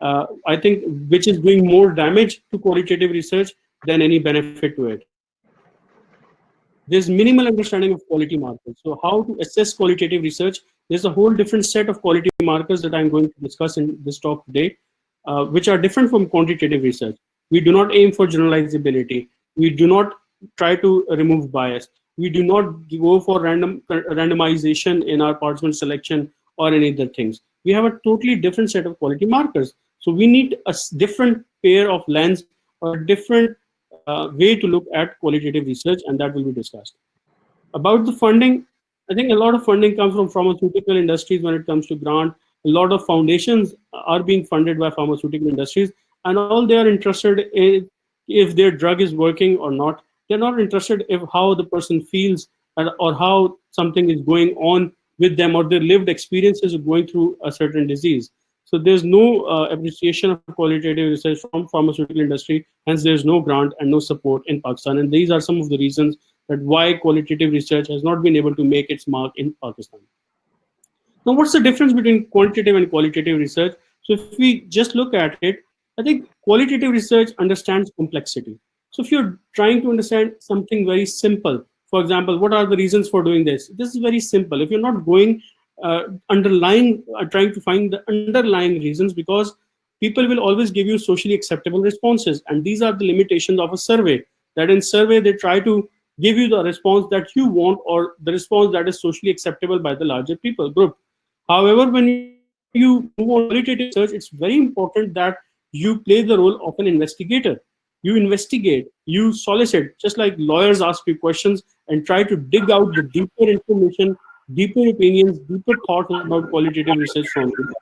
I think which is doing more damage to qualitative research than any benefit to it. There's minimal understanding of quality markers. So how to assess qualitative research? There's a whole different set of quality markers that I'm going to discuss in this talk today, which are different from quantitative research. We do not aim for generalizability. We do not try to remove bias. We do not go for randomization in our participant selection or any other things. We have a totally different set of quality markers. So we need a different pair of lens or a different way to look at qualitative research, and that will be discussed. About the funding, I think a lot of funding comes from pharmaceutical industries when it comes to grant. A lot of foundations are being funded by pharmaceutical industries, and all they are interested in if their drug is working or not. They're not interested in how the person feels or how something is going on with them or their lived experiences of going through a certain disease. So there's no appreciation of qualitative research from pharmaceutical industry, hence there's no grant and no support in Pakistan. And these are some of the reasons that why qualitative research has not been able to make its mark in Pakistan. Now, what's the difference between quantitative and qualitative research? So if we just look at it, I think qualitative research understands complexity. So if you're trying to understand something very simple, for example, what are the reasons for doing this? This is very simple. If you're not going trying to find the underlying reasons, because people will always give you socially acceptable responses. And these are the limitations of a survey, that in survey, they try to give you the response that you want or the response that is socially acceptable by the larger people group. However, when you move on to qualitative research, it's very important that you play the role of an investigator. You investigate, you solicit, just like lawyers ask you questions and try to dig out the deeper information, deeper opinions, deeper thoughts about qualitative research from you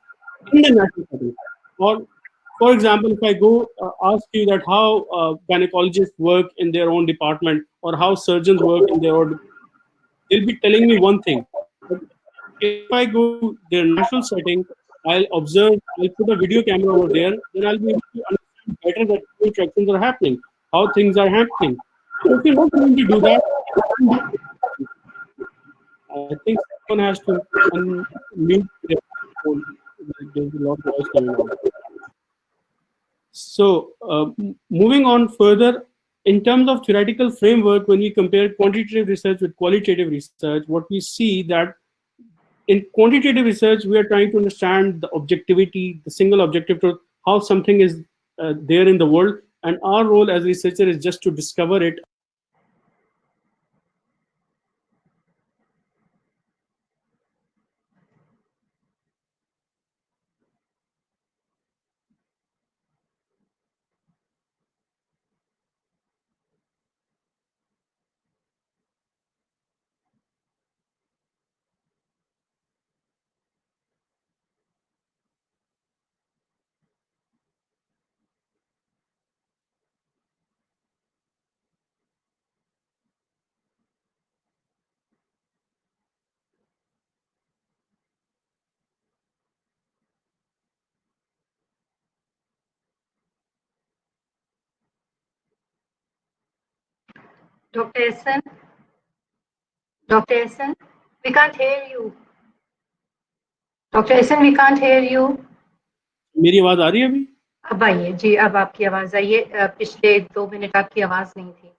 in the national setting. Or, for example, if I go ask you that how gynecologists work in their own department or how surgeons work in their own, they'll be telling me one thing. But if I go to their national setting, I'll observe, I'll put a video camera over there, then I'll be able to understand better that interactions are happening, how things are happening. So if you're not going to do that, I think someone has to unmute their phone. There's a lot of noise coming out. So moving on further, in terms of theoretical framework, when we compare quantitative research with qualitative research, what we see that in quantitative research, we are trying to understand the objectivity, the single objective truth, how something is there in the world. And our role as researcher is just to discover it. Dr. Essen? Dr. Essen? We can't hear you. Dr. Ehsan, we can't hear you. मेरी आवाज आ रही है अभी? अब आइए जी, अब आपकी आवाज आई है। पिछले 2 मिनट आपकी आवाज नहीं थी।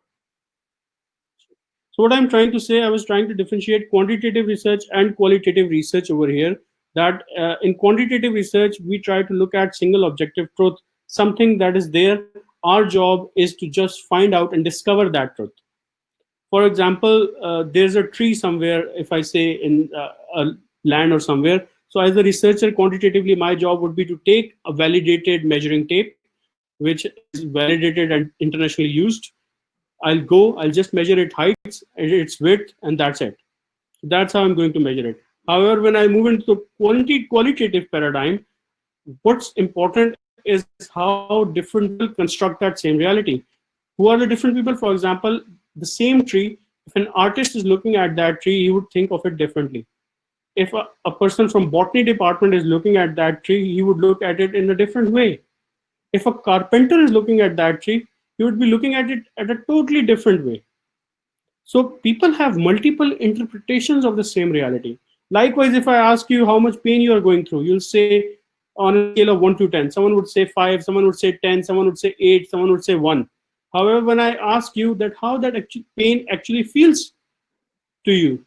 So what I'm trying to say, I was trying to differentiate quantitative research and qualitative research over here. That in quantitative research, we try to look at single objective truth, something that is there. Our job is to just find out and discover that truth. For example, there's a tree somewhere, if I say in a land or somewhere. So as a researcher, quantitatively, my job would be to take a validated measuring tape, which is validated and internationally used. I'll just measure its heights, its width, and that's it. That's how I'm going to measure it. However, when I move into the qualitative paradigm, what's important is how different people construct that same reality. Who are the different people? For example, the same tree, if an artist is looking at that tree, he would think of it differently. If a person from botany department is looking at that tree, he would look at it in a different way. If a carpenter is looking at that tree, he would be looking at it at a totally different way. So people have multiple interpretations of the same reality. Likewise, if I ask you how much pain you are going through, you'll say on a scale of 1 to 10. Someone would say 5, someone would say 10, someone would say 8, someone would say 1. However, when I ask you that how that pain actually feels to you,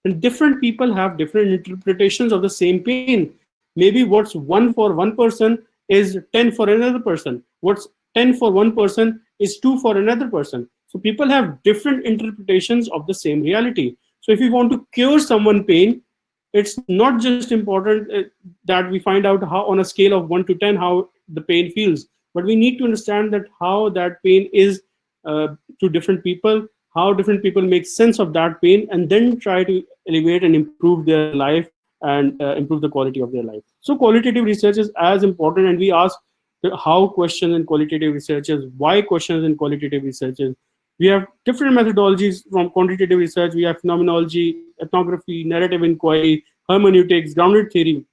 and different people have different interpretations of the same pain. Maybe what's 1 for one person is 10 for another person. What's 10 for one person is 2 for another person. So people have different interpretations of the same reality. So if you want to cure someone pain, it's not just important that we find out how on a scale of 1 to 10 how the pain feels, but we need to understand that how that pain is to different people, how different people make sense of that pain, and then try to elevate and improve their life and improve the quality of their life. So qualitative research is as important, and we ask how questions in qualitative researches, why questions in qualitative researches. We have different methodologies from quantitative research. We have phenomenology, ethnography, narrative inquiry, hermeneutics, grounded theory.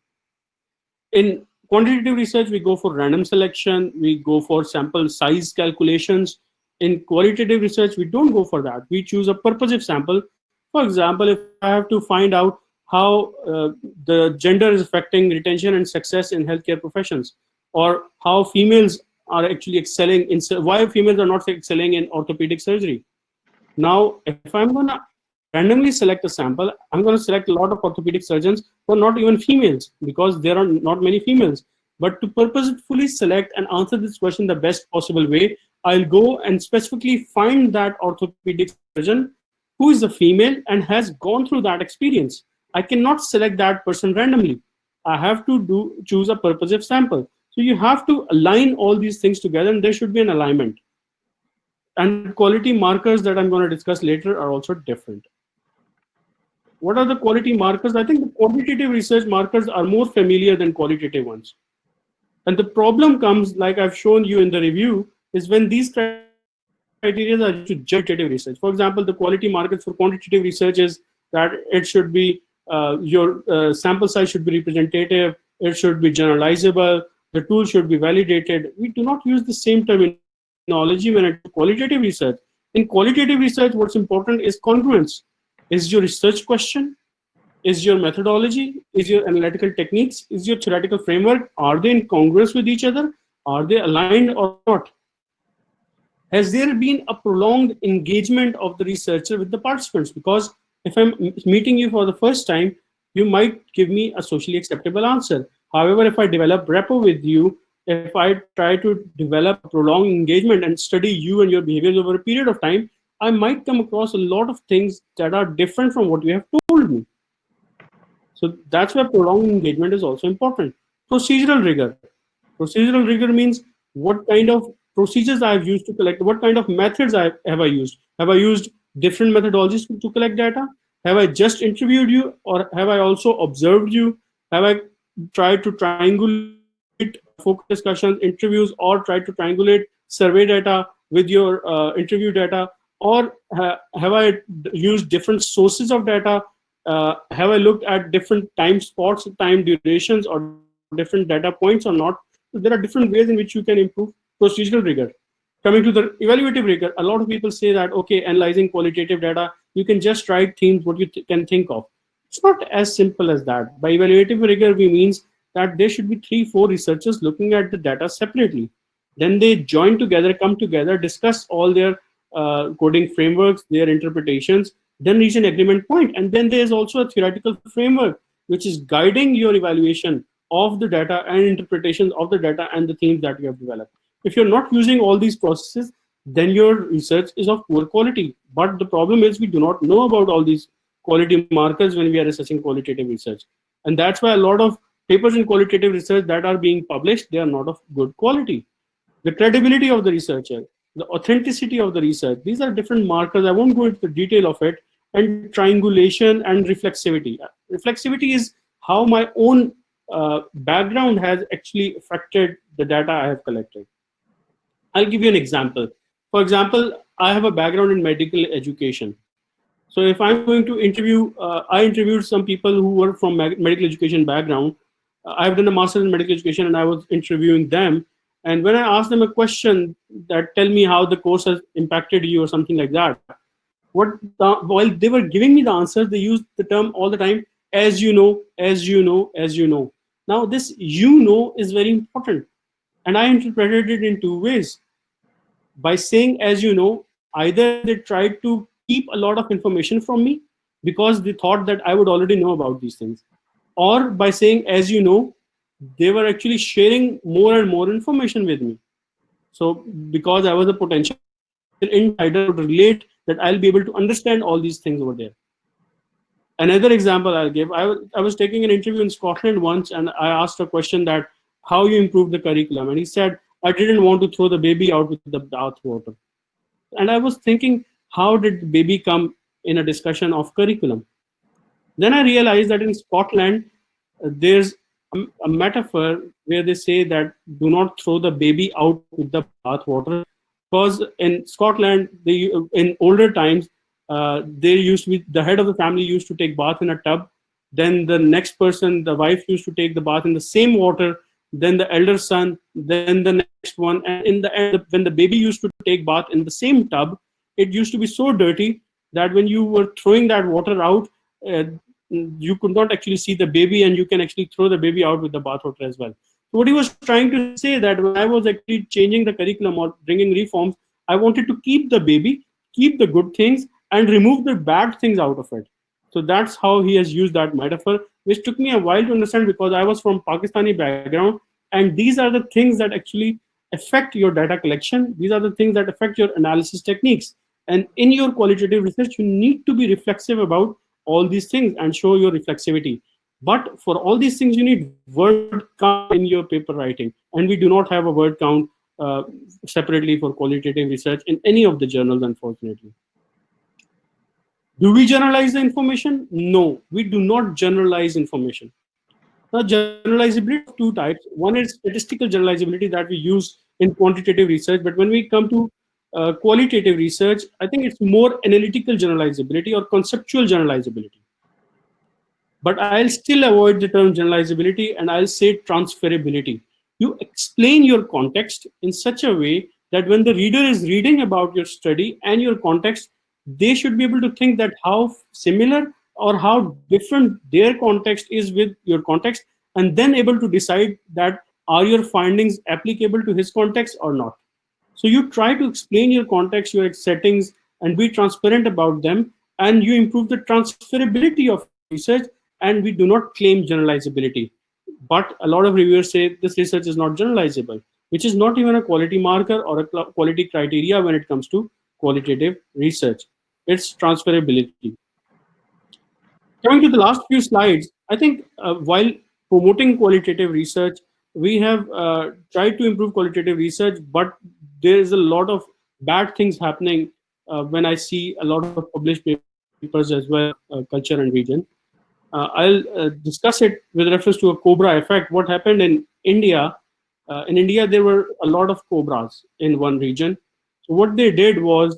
In quantitative research, we go for random selection, we go for sample size calculations. In qualitative research, we don't go for that. We choose a purposive sample. For example, if I have to find out how the gender is affecting retention and success in healthcare professions, or how females are actually excelling in, why females are not excelling in orthopedic surgery. Now, if I'm going to randomly select a sample, I'm going to select a lot of orthopedic surgeons who are not even females, because there are not many females. But to purposefully select and answer this question the best possible way, I'll go and specifically find that orthopedic surgeon who is a female and has gone through that experience. I cannot select that person randomly. I have to choose a purposive sample. So you have to align all these things together, and there should be an alignment. And quality markers that I'm going to discuss later are also different. What are the quality markers? I think the quantitative research markers are more familiar than qualitative ones. And the problem comes, like I've shown you in the review, is when these criteria are used to judge quantitative research. For example, the quality markers for quantitative research is that it should be, your sample size should be representative, it should be generalizable, the tool should be validated. We do not use the same terminology when it comes to qualitative research. In qualitative research, what's important is congruence. Is your research question? Is your methodology? Is your analytical techniques? Is your theoretical framework? Are they in congruence with each other? Are they aligned or not? Has there been a prolonged engagement of the researcher with the participants? Because if I'm meeting you for the first time, you might give me a socially acceptable answer. However, if I develop rapport with you, if I try to develop a prolonged engagement and study you and your behaviors over a period of time, I might come across a lot of things that are different from what you have told me. So that's why prolonged engagement is also important. Procedural rigor. Procedural rigor means what kind of procedures I have used to collect, what kind of methods have I used. Have I used different methodologies to collect data? Have I just interviewed you, or have I also observed you? Have I tried to triangulate focus discussions, interviews, or tried to triangulate survey data with your interview data? Or have I used different sources of data? Have I looked at different time spots, time durations, or different data points or not? So there are different ways in which you can improve procedural rigor. Coming to the evaluative rigor, a lot of people say that, okay, analyzing qualitative data, you can just write themes, what you can think of. It's not as simple as that. By evaluative rigor, we means that there should be 3-4 researchers looking at the data separately. Then they join together, come together, discuss all their coding frameworks, their interpretations, then reach an agreement point. And then there's also a theoretical framework which is guiding your evaluation of the data and interpretations of the data and the themes that you have developed. If you're not using all these processes, then your research is of poor quality. But the problem is we do not know about all these quality markers when we are assessing qualitative research. And that's why a lot of papers in qualitative research that are being published, they are not of good quality. The credibility of the researcher, the authenticity of the research, these are different markers. I won't go into the detail of it. And triangulation and reflexivity. Reflexivity is how my own background has actually affected the data I have collected. I'll give you an example. For example, I have a background in medical education. So if I'm going to interview, I interviewed some people who were from medical education background. I've done a master's in medical education and I was interviewing them. And when I asked them a question that tell me how the course has impacted you or something like that, while they were giving me the answers, they used the term all the time, as you know, as you know, as you know. Now this you know is very important. And I interpreted it in two ways. By saying as you know, either they tried to keep a lot of information from me because they thought that I would already know about these things. Or by saying as you know, they were actually sharing more and more information with me. So because I was a potential insider, would relate that I'll be able to understand all these things over there. Another example I'll give, I was taking an interview in Scotland once and I asked a question that how you improve the curriculum. And he said, I didn't want to throw the baby out with the bath water. And I was thinking, how did the baby come in a discussion of curriculum? Then I realized that in Scotland, there's a metaphor where they say that do not throw the baby out with the bath water. Because in Scotland, in older times, there used to be, the head of the family used to take bath in a tub. Then the next person, the wife used to take the bath in the same water. Then the elder son, then the next one. And in the end, when the baby used to take bath in the same tub, it used to be so dirty that when you were throwing that water out, you could not actually see the baby and you can actually throw the baby out with the bath water as well. So what he was trying to say that when I was actually changing the curriculum or bringing reforms, I wanted to keep the baby, keep the good things and remove the bad things out of it. So that's how he has used that metaphor, which took me a while to understand because I was from Pakistani background. And these are the things that actually affect your data collection. These are the things that affect your analysis techniques. And in your qualitative research, you need to be reflexive about all these things and show your reflexivity. But for all these things, you need word count in your paper writing. And we do not have a word count separately for qualitative research in any of the journals, unfortunately. Do we generalize the information? No, we do not generalize information. Now, generalizability of two types. One is statistical generalizability that we use in quantitative research. But when we come to qualitative research, I think it's more analytical generalizability or conceptual generalizability. But I'll still avoid the term generalizability and I'll say transferability. You explain your context in such a way that when the reader is reading about your study and your context, they should be able to think that how similar or how different their context is with your context, and then able to decide that are your findings applicable to his context or not. So you try to explain your context, your settings, and be transparent about them, and you improve the transferability of research, and we do not claim generalizability. But a lot of reviewers say this research is not generalizable, which is not even a quality marker or a quality criteria when it comes to qualitative research. It's transferability. Coming to the last few slides, I think while promoting qualitative research, we have tried to improve qualitative research, but there is a lot of bad things happening when I see a lot of published papers as well, culture and region. I'll discuss it with reference to a cobra effect. What happened in India? In India, there were a lot of cobras in one region. So what they did was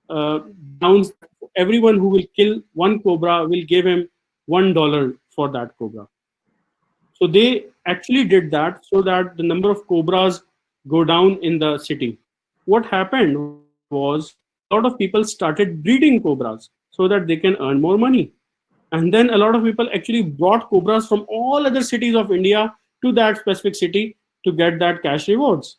announced everyone who will kill one cobra will give him $1 for that cobra. So they actually did that so that the number of cobras go down in the city. What happened was a lot of people started breeding cobras so that they can earn more money. And then a lot of people actually brought cobras from all other cities of India to that specific city to get that cash rewards.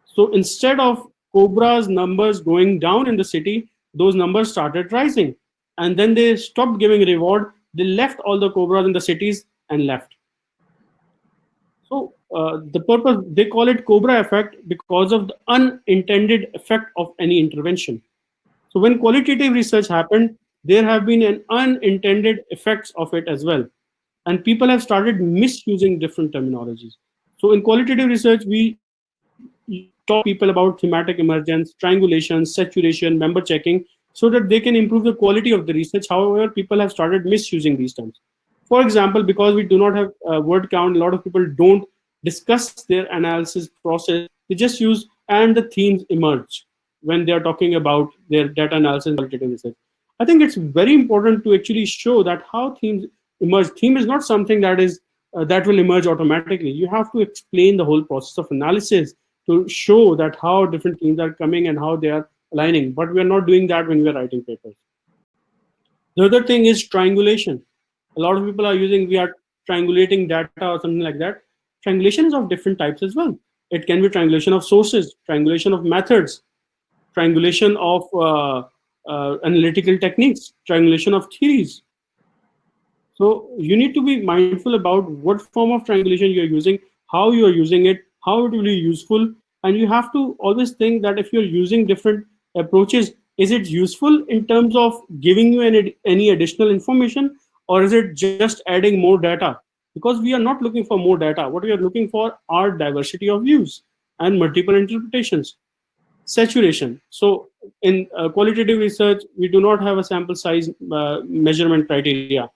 So instead of cobras numbers going down in the city, those numbers started rising. And then they stopped giving reward. They left all the cobras in the cities and left. So the purpose, they call it cobra effect because of the unintended effect of any intervention. So when qualitative research happened, there have been an unintended effects of it as well. And people have started misusing different terminologies. So in qualitative research, we talk people about thematic emergence, triangulation, saturation, member checking, so that they can improve the quality of the research. However, people have started misusing these terms. For example, because we do not have word count, a lot of people don't discuss their analysis process. They just use and the themes emerge when they are talking about their data analysis and qualitative research. I think it's very important to actually show that how themes emerge. Theme is not something that is that will emerge automatically. You have to explain the whole process of analysis to show that how different themes are coming and how they are aligning. But we are not doing that when we are writing papers. The other thing is triangulation. A lot of people are using, we are triangulating data or something like that. Triangulation is of different types as well. It can be triangulation of sources, triangulation of methods, triangulation of analytical techniques, triangulation of theories. So you need to be mindful about what form of triangulation you're using, how you are using it, how it will be useful. And you have to always think that if you're using different approaches, is it useful in terms of giving you any additional information, or is it just adding more data? Because we are not looking for more data. What we are looking for are diversity of views and multiple interpretations. Saturation. So in qualitative research, we do not have a sample size measurement criteria.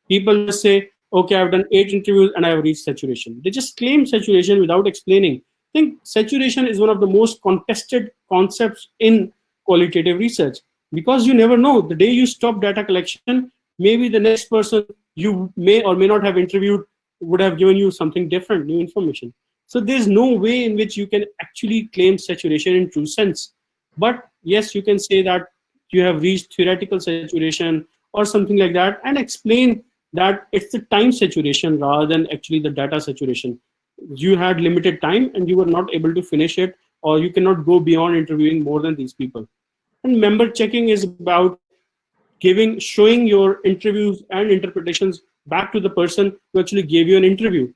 People just say, okay, I've done 8 interviews and I have reached saturation. They just claim saturation without explaining. I think saturation is one of the most contested concepts in qualitative research, because you never know. The day you stop data collection, maybe the next person you may or may not have interviewed would have given you something different, new information. So there's no way in which you can actually claim saturation in true sense. But yes, you can say that you have reached theoretical saturation or something like that, and explain that it's the time saturation rather than actually the data saturation. You had limited time and you were not able to finish it, or you cannot go beyond interviewing more than these people. And member checking is about showing your interviews and interpretations back to the person who actually gave you an interview.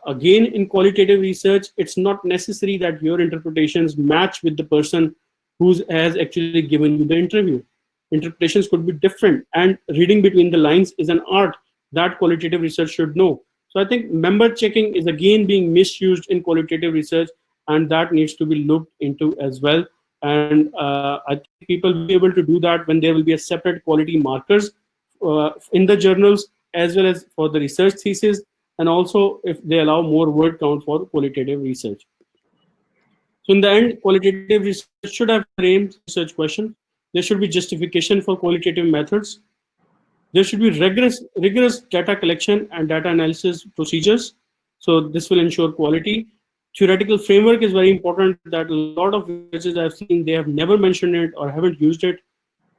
Again, in qualitative research, it's not necessary that your interpretations match with the person who has actually given you the interview. Interpretations could be different, and reading between the lines is an art that qualitative research should know. So I think member checking is again being misused in qualitative research, and that needs to be looked into as well. And I think people will be able to do that when there will be a separate quality markers in the journals, as well as for the research thesis, and also if they allow more word count for qualitative research. So in the end, qualitative research should have framed research questions. There should be justification for qualitative methods. There should be rigorous data collection and data analysis procedures. So this will ensure quality. Theoretical framework is very important. That a lot of researchers I've seen, they have never mentioned it or haven't used it.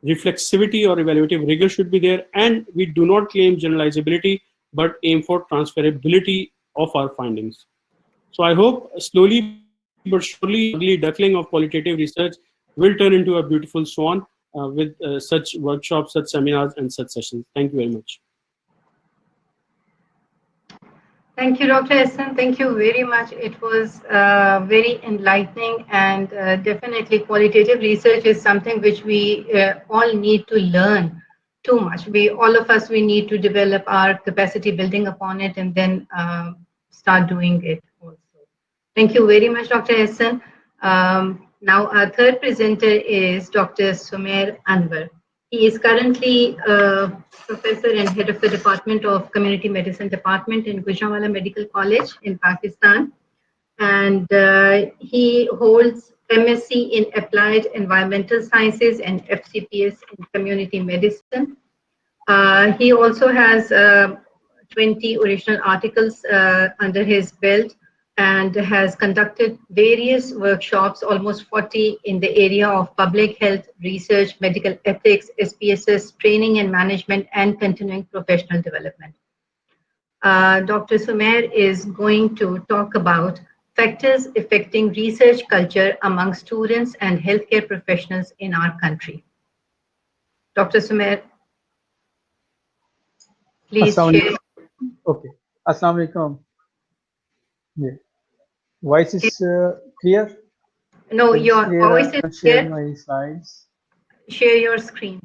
Reflexivity or evaluative rigor should be there. And we do not claim generalizability, but aim for transferability of our findings. So I hope slowly but surely, ugly duckling of qualitative research will turn into a beautiful swan with such workshops, such seminars, and such sessions. Thank you very much. Thank you, Dr. Hassan. Thank you very much. It was very enlightening, and definitely qualitative research is something which we all need to learn too much. All of us, we need to develop our capacity building upon it, and then start doing it also. Thank you very much, Dr. Hassan. Now our third presenter is Dr. Sumer Anwar. He is currently a professor and head of the Department of Community Medicine Department in Gujranwala Medical College in Pakistan. And he holds MSc in Applied Environmental Sciences and FCPS in Community Medicine. He also has 20 original articles under his belt and has conducted various workshops, almost 40, in the area of public health, research, medical ethics, SPSS, training and management, and continuing professional development. Dr. Sumer is going to talk about factors affecting research culture among students and healthcare professionals in our country. Dr. Sumer, please share. Okay. Assalamu alaikum. Yeah. Voice is clear? No, your voice is share clear. my slides. Share your screen.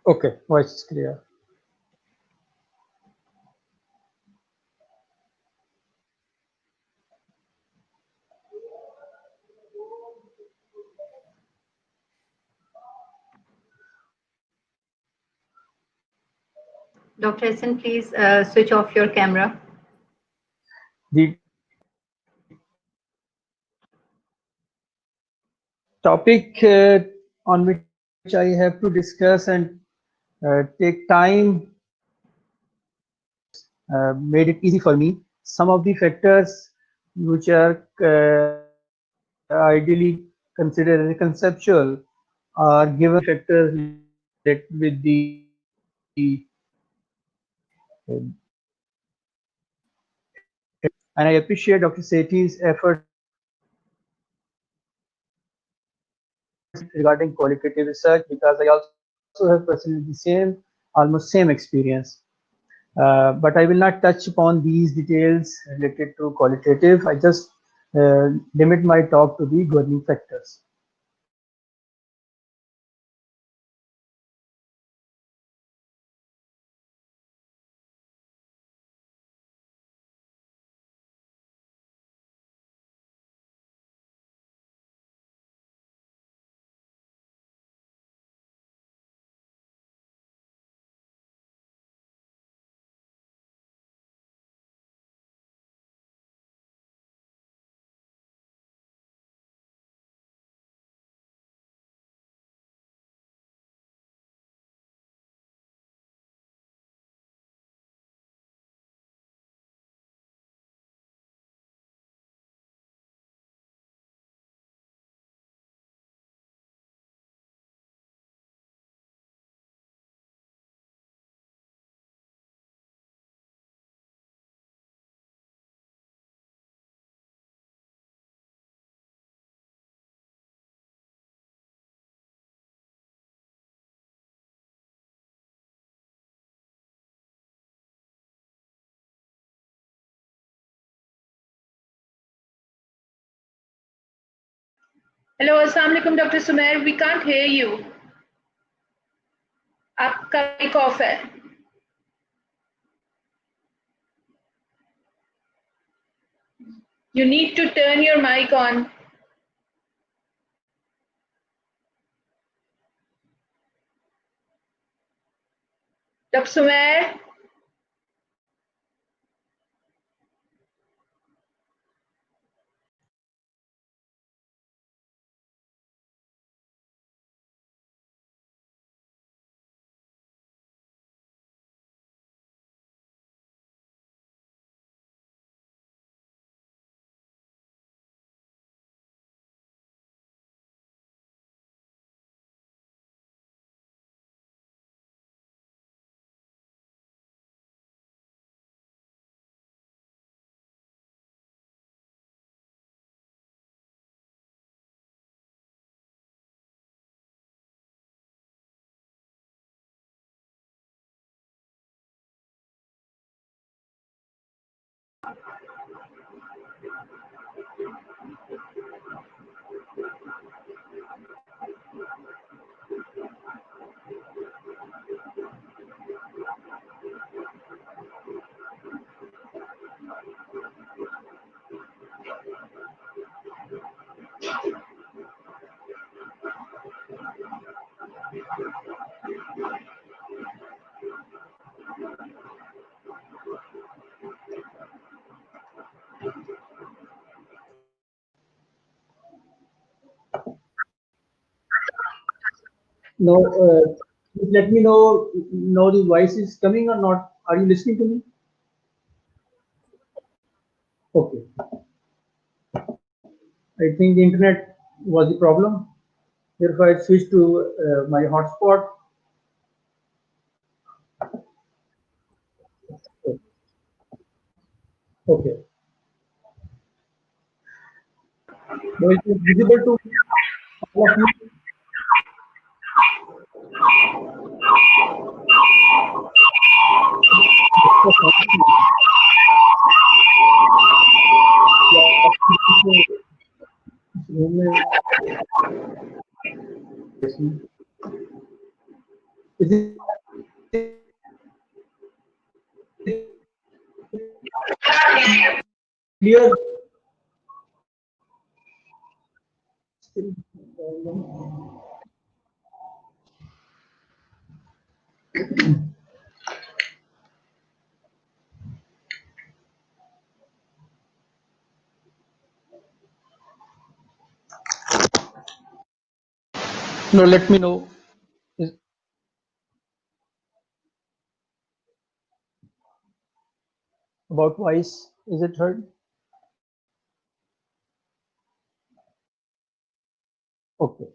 Okay, voice is clear. Dr. Hassan, please switch off your camera. The topic on which I have to discuss and take time made it easy for me. Some of the factors which are ideally considered as conceptual are given factors related with the and I appreciate Dr. Sethi's efforts regarding qualitative research because I also have personally the almost same experience. But I will not touch upon these details related to qualitative. I just limit my talk to the governing factors. Hello, Assalamu alaikum, Dr. Sumer. We can't hear you. आपका mic off है. You need to turn your mic on. Dr. Sumer. No, let me know the voice is coming or not. Are you listening to me? Okay. I think the internet was the problem. Therefore, I switched to my hotspot. Okay. So it is visible to all of you. Is it clear? No, let me know. Is about voice. Is it heard? Okay.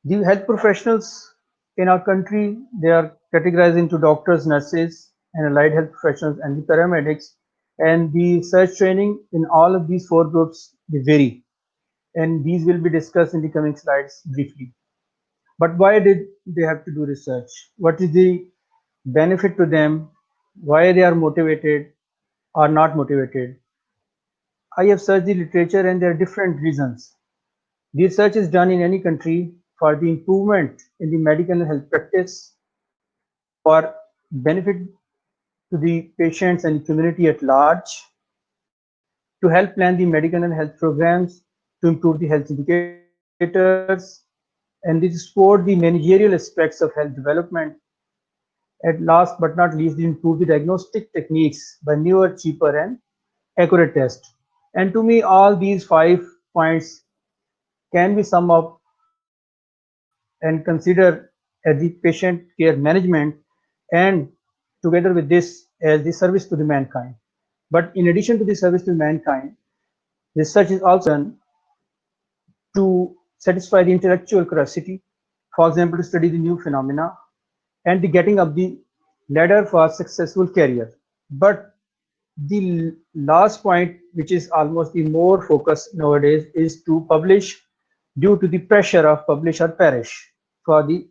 The health professionals in our country, they are categorized into doctors, nurses, and allied health professionals and the paramedics. And the search training in all of these four groups, they vary. And these will be discussed in the coming slides briefly. But why did they have to do research? What is the benefit to them? Why they are motivated or not motivated? I have searched the literature and there are different reasons. Research is done in any country for the improvement in the medical and health practice, for benefit to the patients and community at large, to help plan the medical and health programs, to improve the health indicators, and to support the managerial aspects of health development. At last but not least, they improve the diagnostic techniques by newer, cheaper, and accurate tests. And to me, all these 5 points can be summed up and considered as the patient care management and together with this as the service to the mankind. But in addition to the service to mankind, research is also done to satisfy the intellectual curiosity, for example, to study the new phenomena and the getting up the ladder for successful career. But the last point, which is almost the more focus nowadays, is to publish due to the pressure of publish or perish for the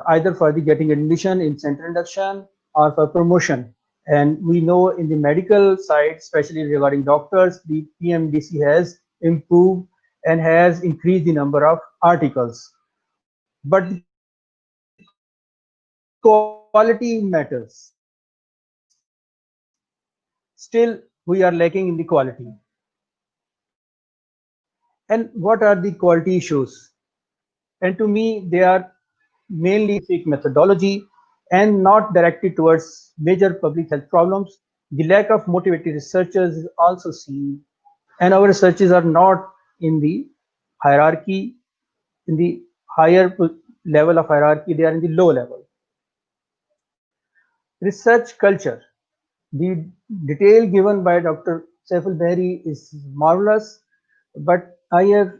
either for the getting admission in center induction or for promotion. And we know in the medical side, especially regarding doctors, the PMDC has improved and has increased the number of articles. But the quality matters. Still, we are lacking in the quality. And what are the quality issues? And to me, they are mainly basic methodology and not directed towards major public health problems. The lack of motivated researchers is also seen, and our researchers are not in the hierarchy, in the higher level of hierarchy, they are in the low level. Research culture. The detail given by Dr. Saiful Bahri is marvelous, but I have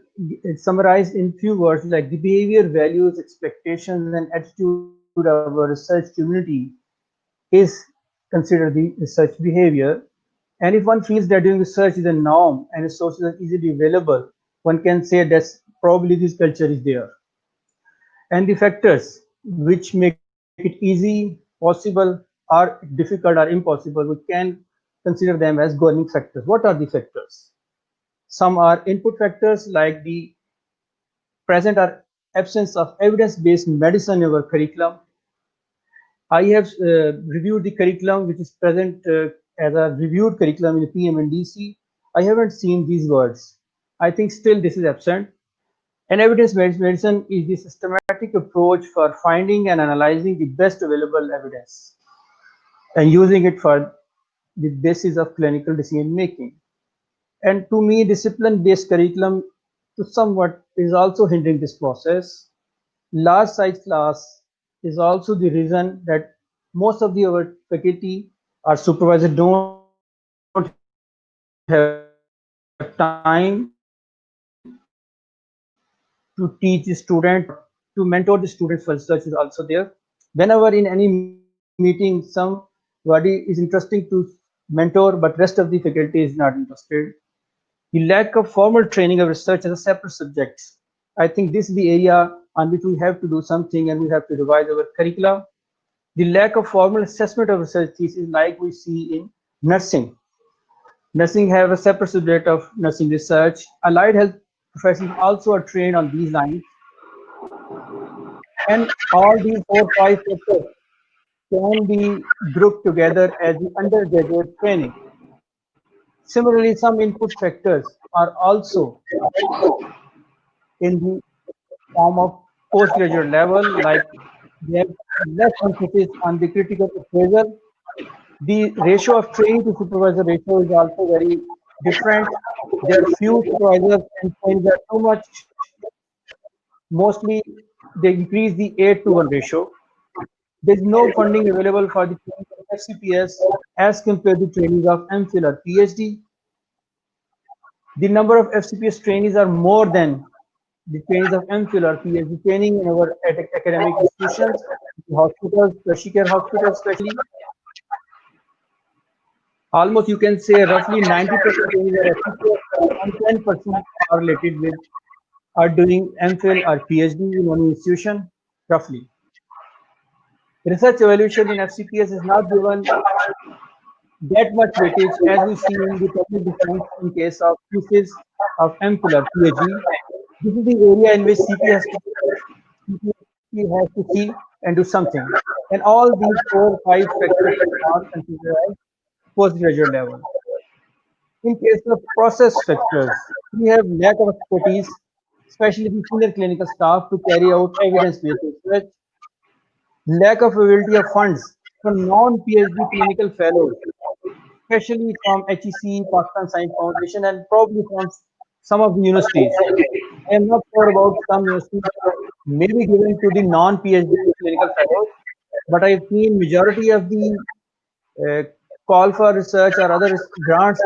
summarized in few words like the behavior, values, expectations, and attitude of our research community is considered the research behavior. And if one feels that doing research is a norm and resources are easily available, one can say that probably this culture is there. And the factors which make it easy, possible, or difficult or impossible, we can consider them as governing factors. What are the factors? Some are input factors like the present or absence of evidence-based medicine in our curriculum. I have reviewed the curriculum which is present as a reviewed curriculum in the PMNDC. I haven't seen these words. I think still this is absent. And evidence-based medicine is the systematic approach for finding and analyzing the best available evidence and using it for the basis of clinical decision making. And to me, discipline-based curriculum to somewhat is also hindering this process. Large size class is also the reason that most of our faculty or supervisors don't have time to teach the student, to mentor the students for research is also there. Whenever in any meeting somebody is interesting to mentor, but rest of the faculty is not interested. The lack of formal training of research as a separate subject. I think this is the area on which we have to do something and we have to revise our curricula. The lack of formal assessment of research thesis like we see in nursing. Nursing have a separate subject of nursing research. Allied health professionals also are trained on these lines. And all these 4 5 factors can be grouped together as the undergraduate training. Similarly, some input factors are also in the form of postgraduate level, like they have less emphasis on the critical appraisal. The ratio of trainee to supervisor ratio is also very different. There are few supervisors and trainings are too much. Mostly, they increase the 8:1 ratio. There is no funding available for the training of FCPS as compared to trainings of MPhil or PhD. The number of FCPS trainees are more than the trainees of MPhil or PhD training in our academic institutions, hospitals, tertiary care hospitals especially. Almost you can say roughly 90% trainees are FCPS and 10% are related with are doing MPhil or PhD in one institution, roughly. Research evaluation in FCPS is not given that much weightage as we see in the public defense in case of thesis of MPhil or PhD. This is the area in which CP has to see and do something. And all these 4 5 factors are considered as postgraduate level. In case of process factors, we have lack of expertise, especially the senior clinical staff, to carry out evidence-based research, lack of availability of funds for non-PhD clinical fellows, especially from HEC, Pakistan Science Foundation, and probably from some of the universities. I am not sure about some universities may be given to the non-PhD clinical fellows, but I've seen majority of the uh, call for research or other grants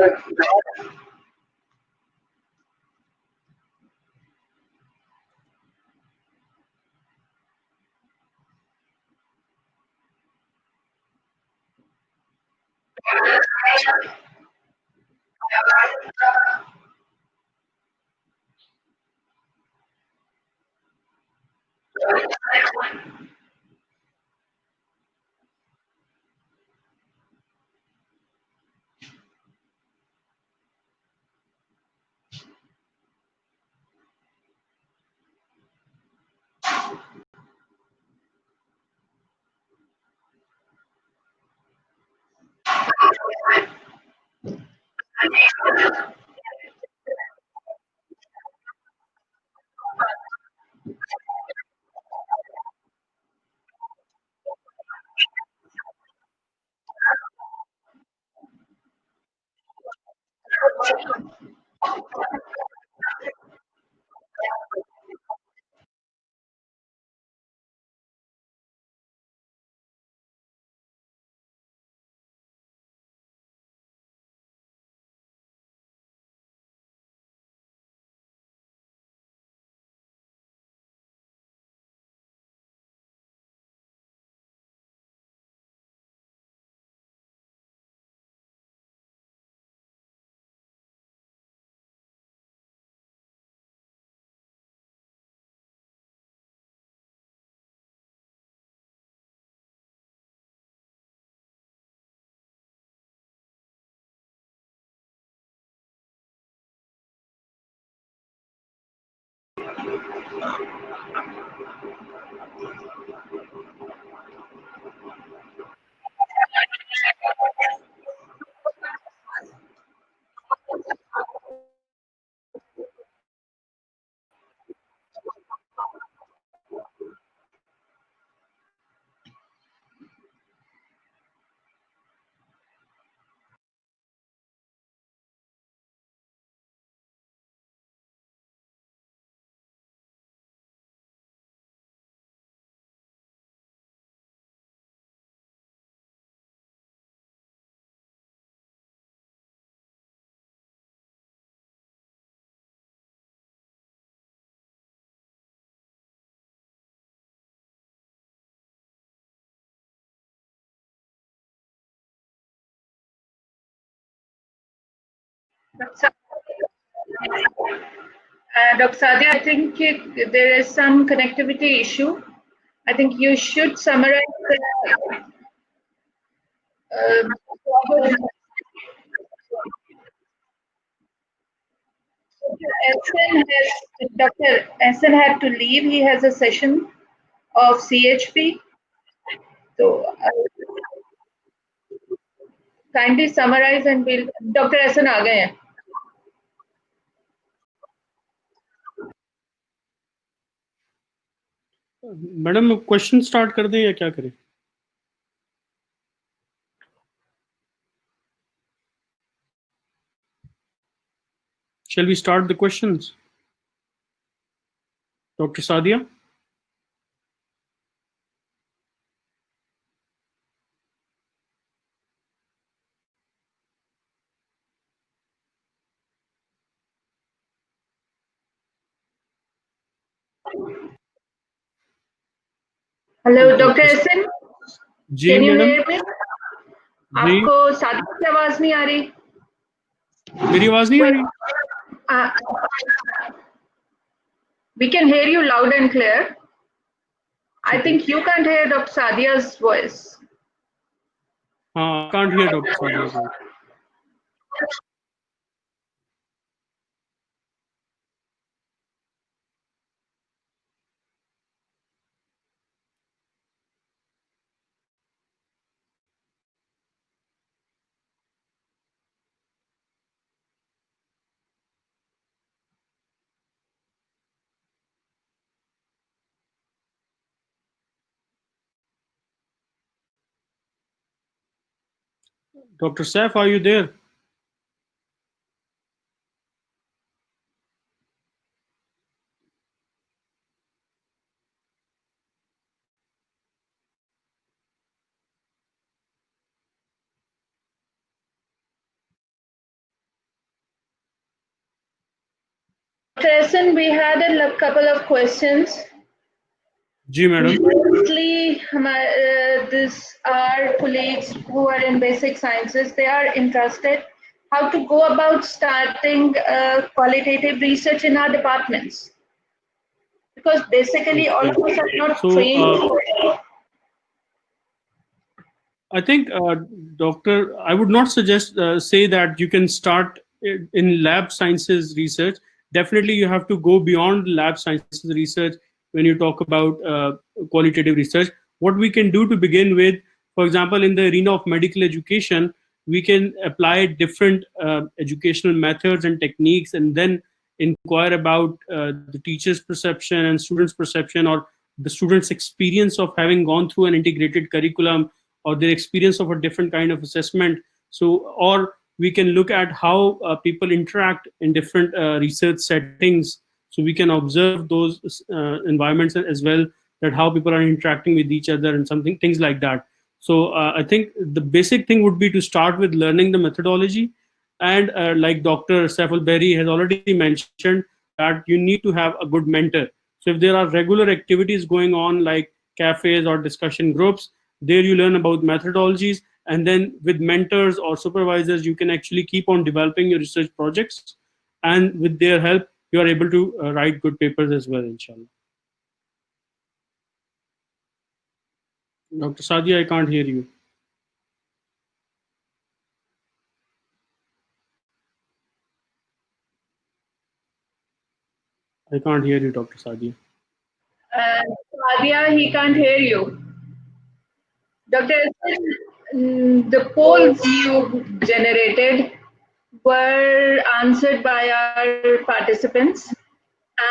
Dr. Sadia, I think there is some connectivity issue. I think you should summarize Dr. SN had to leave. He has a session of CHP. So kindly summarize and we'll. Dr. SN आ गए हैं. Madam question start कर दें या क्या करें? Shall we start the questions? Dr. Sadia? Hello, Dr. SN. Ji Can you madam, hear me? आपको सादिया की आवाज नहीं आ रही? मेरी आवाज नहीं आ रही? We can hear you loud and clear. I think you can't hear Dr. Sadia's voice. I can't hear Dr. Sadia's voice. Dr. Saif, are you there? Dr. SN, we had a couple of questions. जी madam. Mostly, our colleagues who are in basic sciences, they are interested how to go about starting qualitative research in our departments. Because basically all of us are not trained. I think, Doctor, I would not suggest say that you can start in lab sciences research. Definitely, you have to go beyond lab sciences research when you talk about qualitative research. What we can do to begin with, for example, in the arena of medical education, we can apply different educational methods and techniques, and then inquire about the teacher's perception and students' perception, or the students' experience of having gone through an integrated curriculum, or their experience of a different kind of assessment. So, or we can look at how people interact in different research settings. So we can observe those environments as well, that how people are interacting with each other and things like that. So I think the basic thing would be to start with learning the methodology. And like Dr. Saiful Berry has already mentioned, that you need to have a good mentor. So if there are regular activities going on like cafes or discussion groups, there you learn about methodologies, and then with mentors or supervisors, you can actually keep on developing your research projects, and with their help, you are able to write good papers as well, inshallah. Dr. Sadia, I can't hear you. I can't hear you, Dr. Sadia. Sadia, he can't hear you. Dr. The polls you generated were answered by our participants.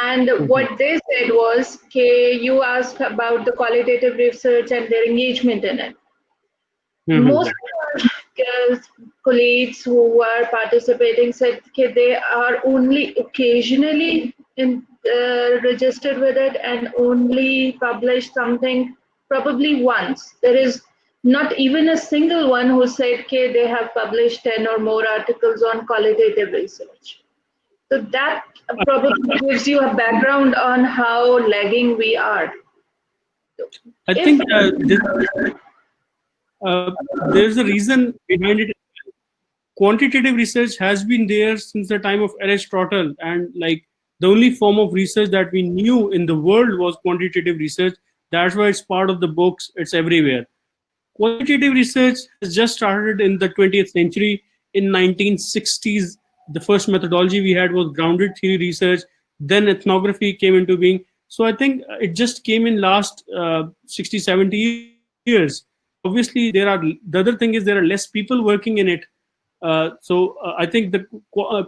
And what they said was, okay, you asked about the qualitative research and their engagement in it. Most of our colleagues who were participating said, okay, they are only occasionally registered with it and only published something probably once. There is not even a single one who said, okay, they have published 10 or more articles on qualitative research. So that probably gives you a background on how lagging we are. I think there's a reason behind it. quantitative research has been there since the time of Aristotle, and like the only form of research that we knew in the world was quantitative research. That's why it's part of the books, it's everywhere. Qualitative research has just started in the 20th century. In 1960s, the first methodology we had was grounded theory research. Then ethnography came into being. So I think it just came in last 60, 70 years. Obviously, the other thing is there are less people working in it. So I think the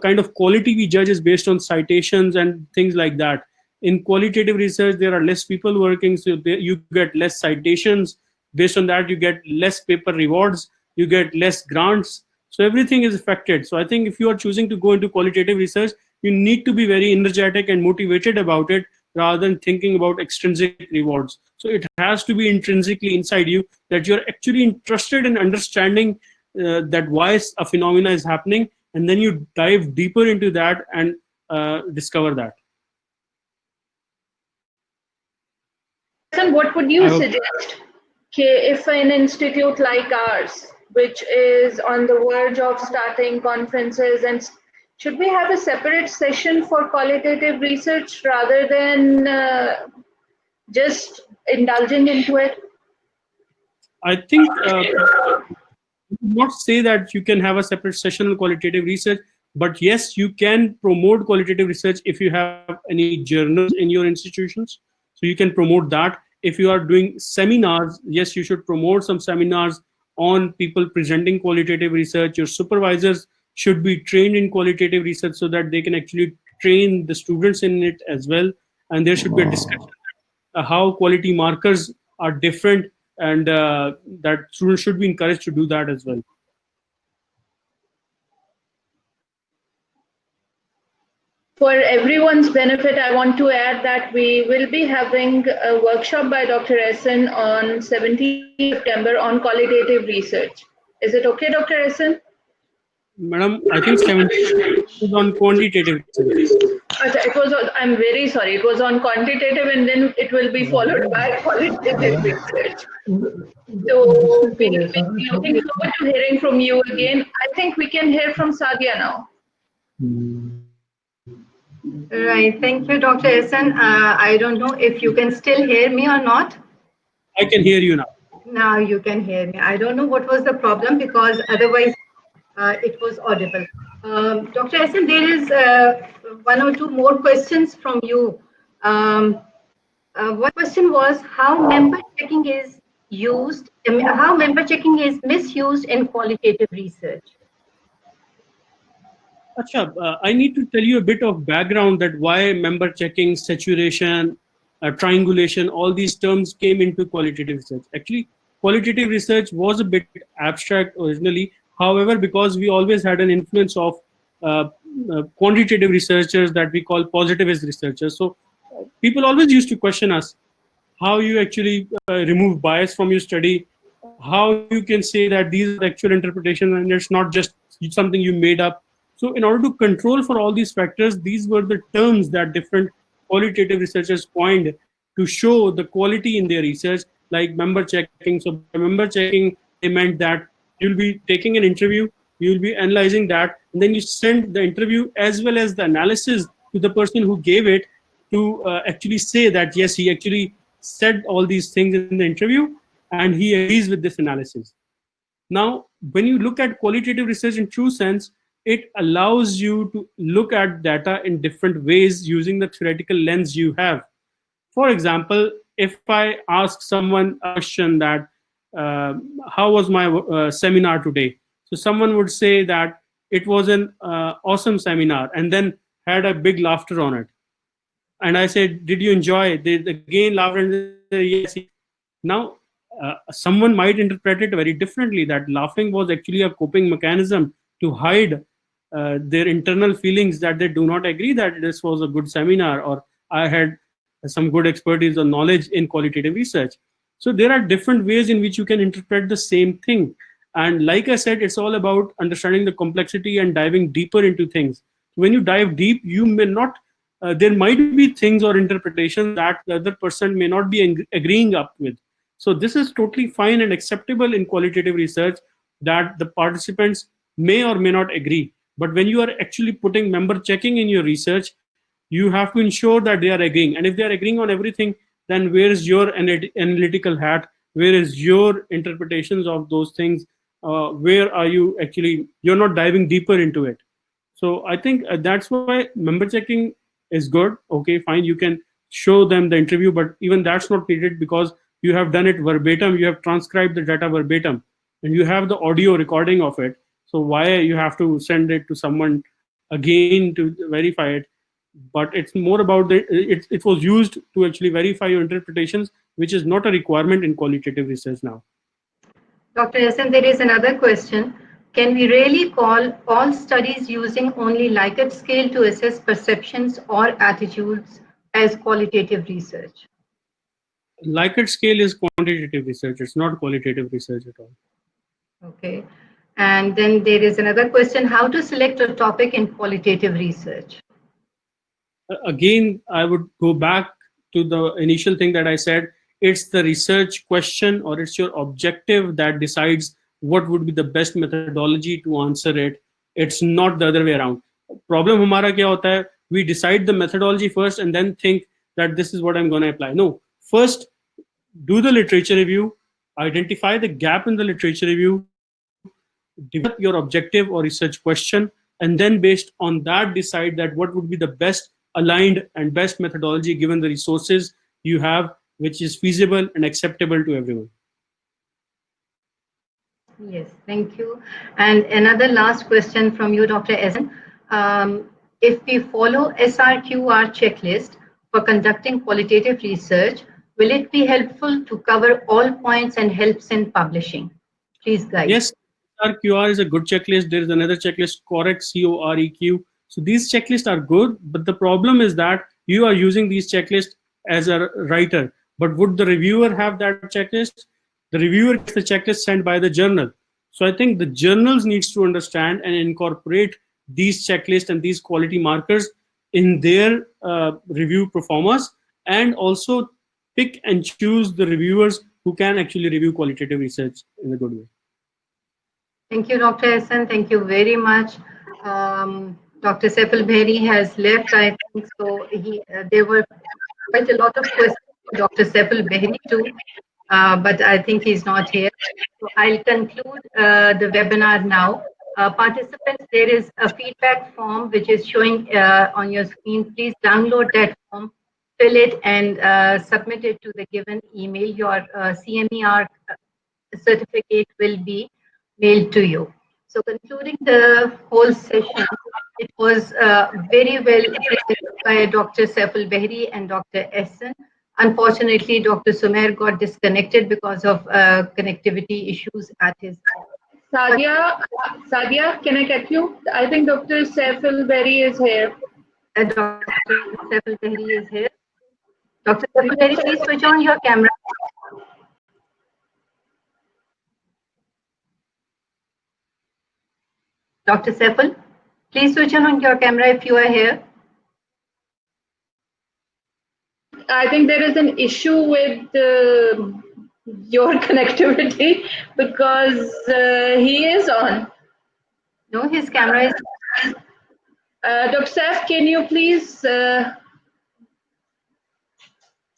kind of quality we judge is based on citations and things like that. In qualitative research, there are less people working, so you get less citations. Based on that, you get less paper rewards, you get less grants. So everything is affected. So I think if you are choosing to go into qualitative research, you need to be very energetic and motivated about it rather than thinking about extrinsic rewards. So it has to be intrinsically inside you that you're actually interested in understanding that why a phenomena is happening, and then you dive deeper into that and discover that. And what would you suggest? If an institute like ours, which is on the verge of starting conferences, and should we have a separate session for qualitative research rather than just indulging into it? I think not say that you can have a separate session on qualitative research, but yes, you can promote qualitative research if you have any journals in your institutions. So you can promote that. If you are doing seminars, yes, you should promote some seminars on people presenting qualitative research. Your supervisors should be trained in qualitative research so that they can actually train the students in it as well. And there should be a discussion how quality markers are different, and that students should be encouraged to do that as well. For everyone's benefit, I want to add that we will be having a workshop by Dr. Essen on 17th September on qualitative research. Is it okay, Dr. Essen? Madam, I think 17th is on quantitative research. It was on, I'm very sorry, it was on quantitative, and then it will be followed by qualitative research. So we're looking forward to hearing from you again. I think we can hear from Sadia now. Right. Thank you, Dr. Essen. I don't know if you can still hear me or not. I can hear you now. Now you can hear me. I don't know what was the problem, because otherwise it was audible. Dr. Essen, there is one or two more questions from you. One question was how member checking is used, how member checking is misused in qualitative research. Acha, I need to tell you a bit of background that why member checking, saturation, triangulation, all these terms came into qualitative research. Actually, qualitative research was a bit abstract originally. However, because we always had an influence of quantitative researchers that we call positivist researchers. So people always used to question us how you actually remove bias from your study, how you can say that these are actual interpretations and it's not just something you made up. So in order to control for all these factors, these were the terms that different qualitative researchers coined to show the quality in their research, like member checking. So by member checking, they meant that you'll be taking an interview, you'll be analyzing that, and then you send the interview as well as the analysis to the person who gave it to actually say that, yes, he actually said all these things in the interview and he agrees with this analysis. Now, when you look at qualitative research in true sense, it allows you to look at data in different ways using the theoretical lens you have. For example, if I ask someone a question that, how was my seminar today? So someone would say that it was an awesome seminar and then had a big laughter on it. And I said, did you enjoy it? They again laughed and said, yes. Now, someone might interpret it very differently, that laughing was actually a coping mechanism to hide their internal feelings that they do not agree that this was a good seminar or I had some good expertise or knowledge in qualitative research. So there are different ways in which you can interpret the same thing. And like I said, it's all about understanding the complexity and diving deeper into things. When you dive deep, you may not, there might be things or interpretations that the other person may not be agreeing up with. So this is totally fine and acceptable in qualitative research, that the participants may or may not agree. But when you are actually putting member checking in your research, you have to ensure that they are agreeing. And if they are agreeing on everything, then where is your analytical hat? Where is your interpretations of those things? Where are you actually, you're not diving deeper into it. So I think that's why member checking is good. Okay, fine, you can show them the interview, but even that's not needed because you have done it verbatim, you have transcribed the data verbatim, and you have the audio recording of it. So why you have to send it to someone again to verify it? But it's more about it was used to actually verify your interpretations, which is not a requirement in qualitative research now. Dr. Hassan, there is another question. Can we really call all studies using only Likert scale to assess perceptions or attitudes as qualitative research? Likert scale is quantitative research. It's not qualitative research at all. Okay. And then there is another question, how to select a topic in qualitative research? Again, I would go back to the initial thing that I said. It's the research question or it's your objective that decides what would be the best methodology to answer it. It's not the other way around. Problem हमारा क्या होता है? We decide the methodology first and then think that this is what I'm going to apply. No, first do the literature review, identify the gap in the literature review, develop your objective or research question, and then based on that decide that what would be the best aligned and best methodology given the resources you have, which is feasible and acceptable to everyone. Yes, thank you. And another last question from you, Dr. Essen. If we follow SRQR checklist for conducting qualitative research, will it be helpful to cover all points and helps in publishing? Please guide. Yes, SRQR is a good checklist. There is another checklist, Correct, COREQ. So these checklists are good, but the problem is that you are using these checklists as a writer. But would the reviewer have that checklist? The reviewer gets the checklist sent by the journal. So I think the journals needs to understand and incorporate these checklists and these quality markers in their review performers, and also pick and choose the reviewers who can actually review qualitative research in a good way. Thank you, Dr. Hassan. Thank you very much. Dr. Sepal Behri has left, I think, so there were quite a lot of questions for Dr. Sepal Behri too, but I think he's not here. So I'll conclude the webinar now. Participants, there is a feedback form which is showing on your screen. Please download that form, fill it, and submit it to the given email. Your CMER certificate will be mailed to you. So concluding the whole session, it was very well presented by Dr. Sepal Behri and Dr. Essen. Unfortunately, Dr. Sumer got disconnected because of connectivity issues at his Sadia, can I get you? I think Dr. Sepal Behri is here. Dr. Sepal Behri is here. Dr. Sepal Behri, please switch on your camera. Dr. Sepal, please switch on your camera if you are here. I think there is an issue with your connectivity because he is on. No, his camera is. Dr. Saif, can you please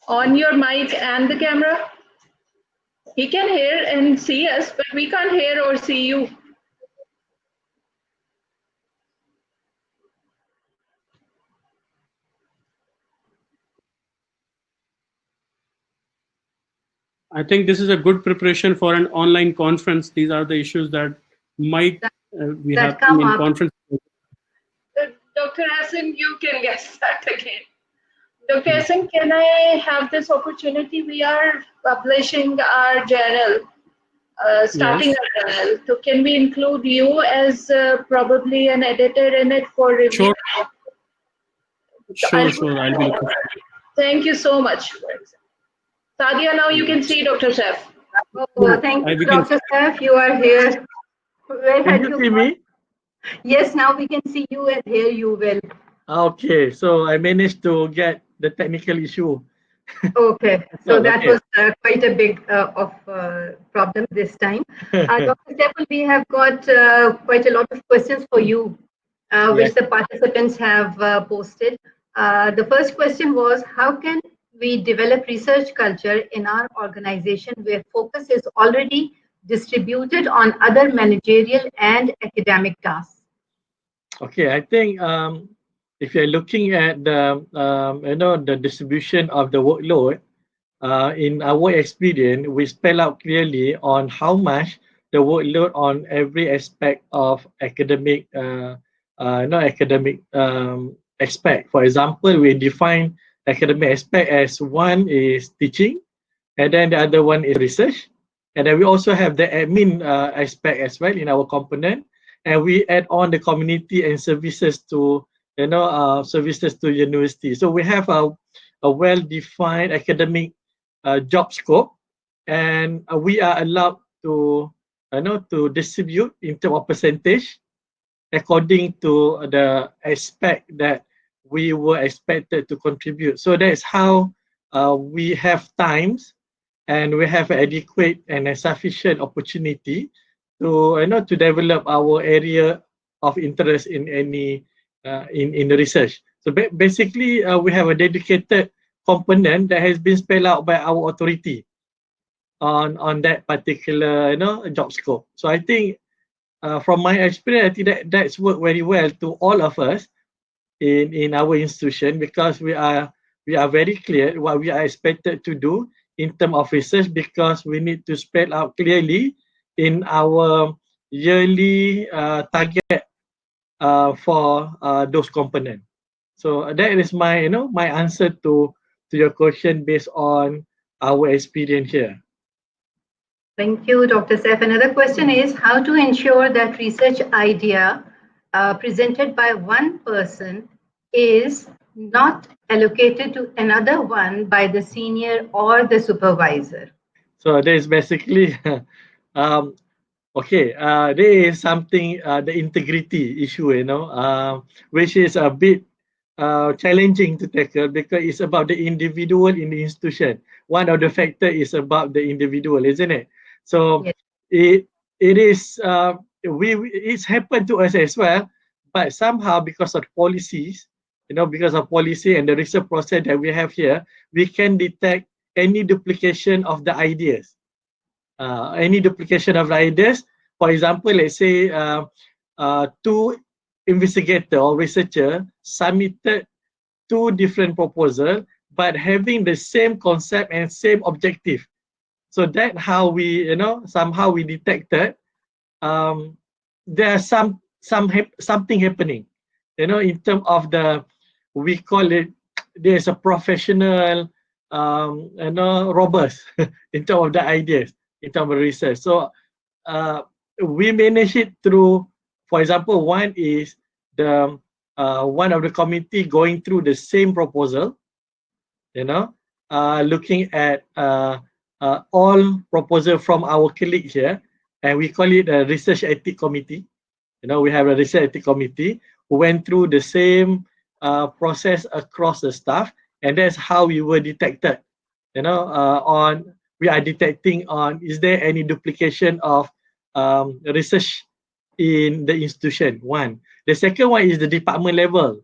on your mic and the camera? He can hear and see us, but we can't hear or see you. I think this is a good preparation for an online conference. These are the issues that might be happening in conference. Dr. Hassan, you can guess that again. Dr. Hassan, can I have this opportunity? We are publishing our journal, starting our journal. So can we include you as probably an editor in it for review? Sure. I'll be looking. Thank you so much. Sadia, now you can see Dr. Saif. Oh, thank you, Dr. Saif. You are here. Where Can you see me? Yes, now we can see you and hear you well. Okay, so I managed to get the technical issue. Okay, so that Okay. was quite a big problem this time. Dr. Steffel, we have got quite a lot of questions for you, which Yes. the participants have posted. The first question was, how can we develop research culture in our organization where focus is already distributed on other managerial and academic tasks? Okay, I think if you're looking at the the distribution of the workload, in our experience, we spell out clearly on how much the workload on every aspect of academic, academic aspect. For example, we define academic aspect as one is teaching, and then the other one is research, and then we also have the admin aspect as well in our component, and we add on the community and services to services to university. So we have a well-defined academic job scope, and we are allowed to to distribute in terms of percentage according to the aspect that we were expected to contribute. So that's how we have times and we have adequate and a sufficient opportunity to to develop our area of interest in any in the research. So basically, we have a dedicated component that has been spelled out by our authority on that particular job scope. So I think from my experience, I think that's worked very well to all of us in our institution, because we are very clear what we are expected to do in terms of research, because we need to spell out clearly in our yearly target for those components. So that is my my answer to your question based on our experience here. Thank you, Dr. Saif. Another question is how to ensure that research idea presented by one person is not allocated to another one by the senior or the supervisor. So that is basically um, okay. There is something the integrity issue, which is a bit challenging to tackle, because it's about the individual in the institution. One of the factor is about the individual, isn't it? So Yes. it is it's happened to us as well, but somehow because of policies, because of policy and the research process that we have here, we can detect any duplication of the ideas. Any duplication of the ideas. For example, let's say two investigator or researcher submitted two different proposals, but having the same concept and same objective. So that how we, somehow we detected there's something happening, in terms of we call it, there's a professional, robust in terms of the ideas, in terms of research. So we manage it through, for example, one is the one of the committee going through the same proposal, looking at all proposal from our colleague here, and we call it a research ethic committee. We have a research ethic committee who went through the same process across the staff, and that's how we were detected. We are detecting on, is there any duplication of research in the institution? One. The second one is the department level.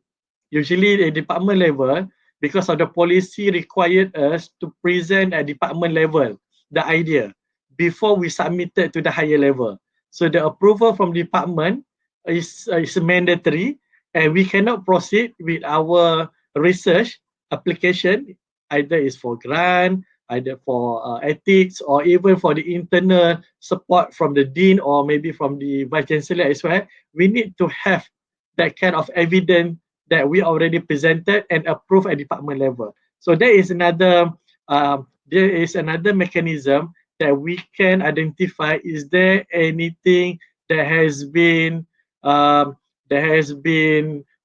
Usually the department level, because of the policy required us to present at department level the idea before we submit it to the higher level. So the approval from department is mandatory, and we cannot proceed with our research application, either is for grant, either for ethics, or even for the internal support from the dean or maybe from the vice chancellor as well. We need to have that kind of evidence that we already presented and approved at department level. So there is another mechanism that we can identify, is there anything that has been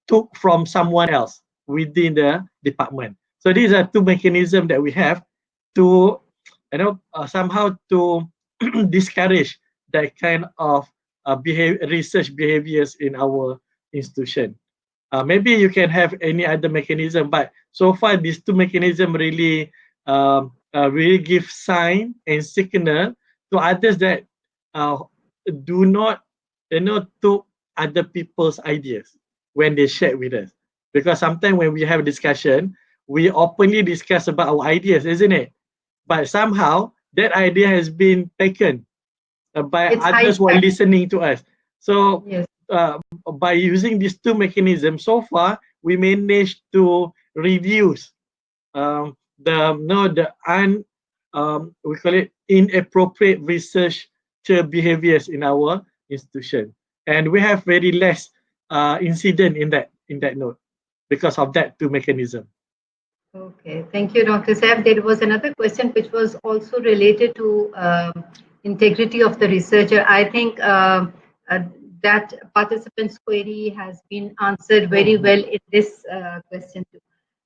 took from someone else within the department. So these are two mechanisms that we have to somehow to discourage that kind of research behaviors in our institution. Maybe you can have any other mechanism, but so far these two mechanisms really really give sign and signal to others that do not, took other people's ideas when they share with us. Because sometimes when we have a discussion, we openly discuss about our ideas, isn't it? But somehow that idea has been taken by others who are listening to us. So yes. By using these two mechanisms, so far we managed to reduce we call it inappropriate research behaviors in our institution, and we have very less incident in that note because of that two mechanism. Okay, thank you, Dr. Saab. There was another question which was also related to integrity of the researcher. I think that participant's query has been answered very well in this question too.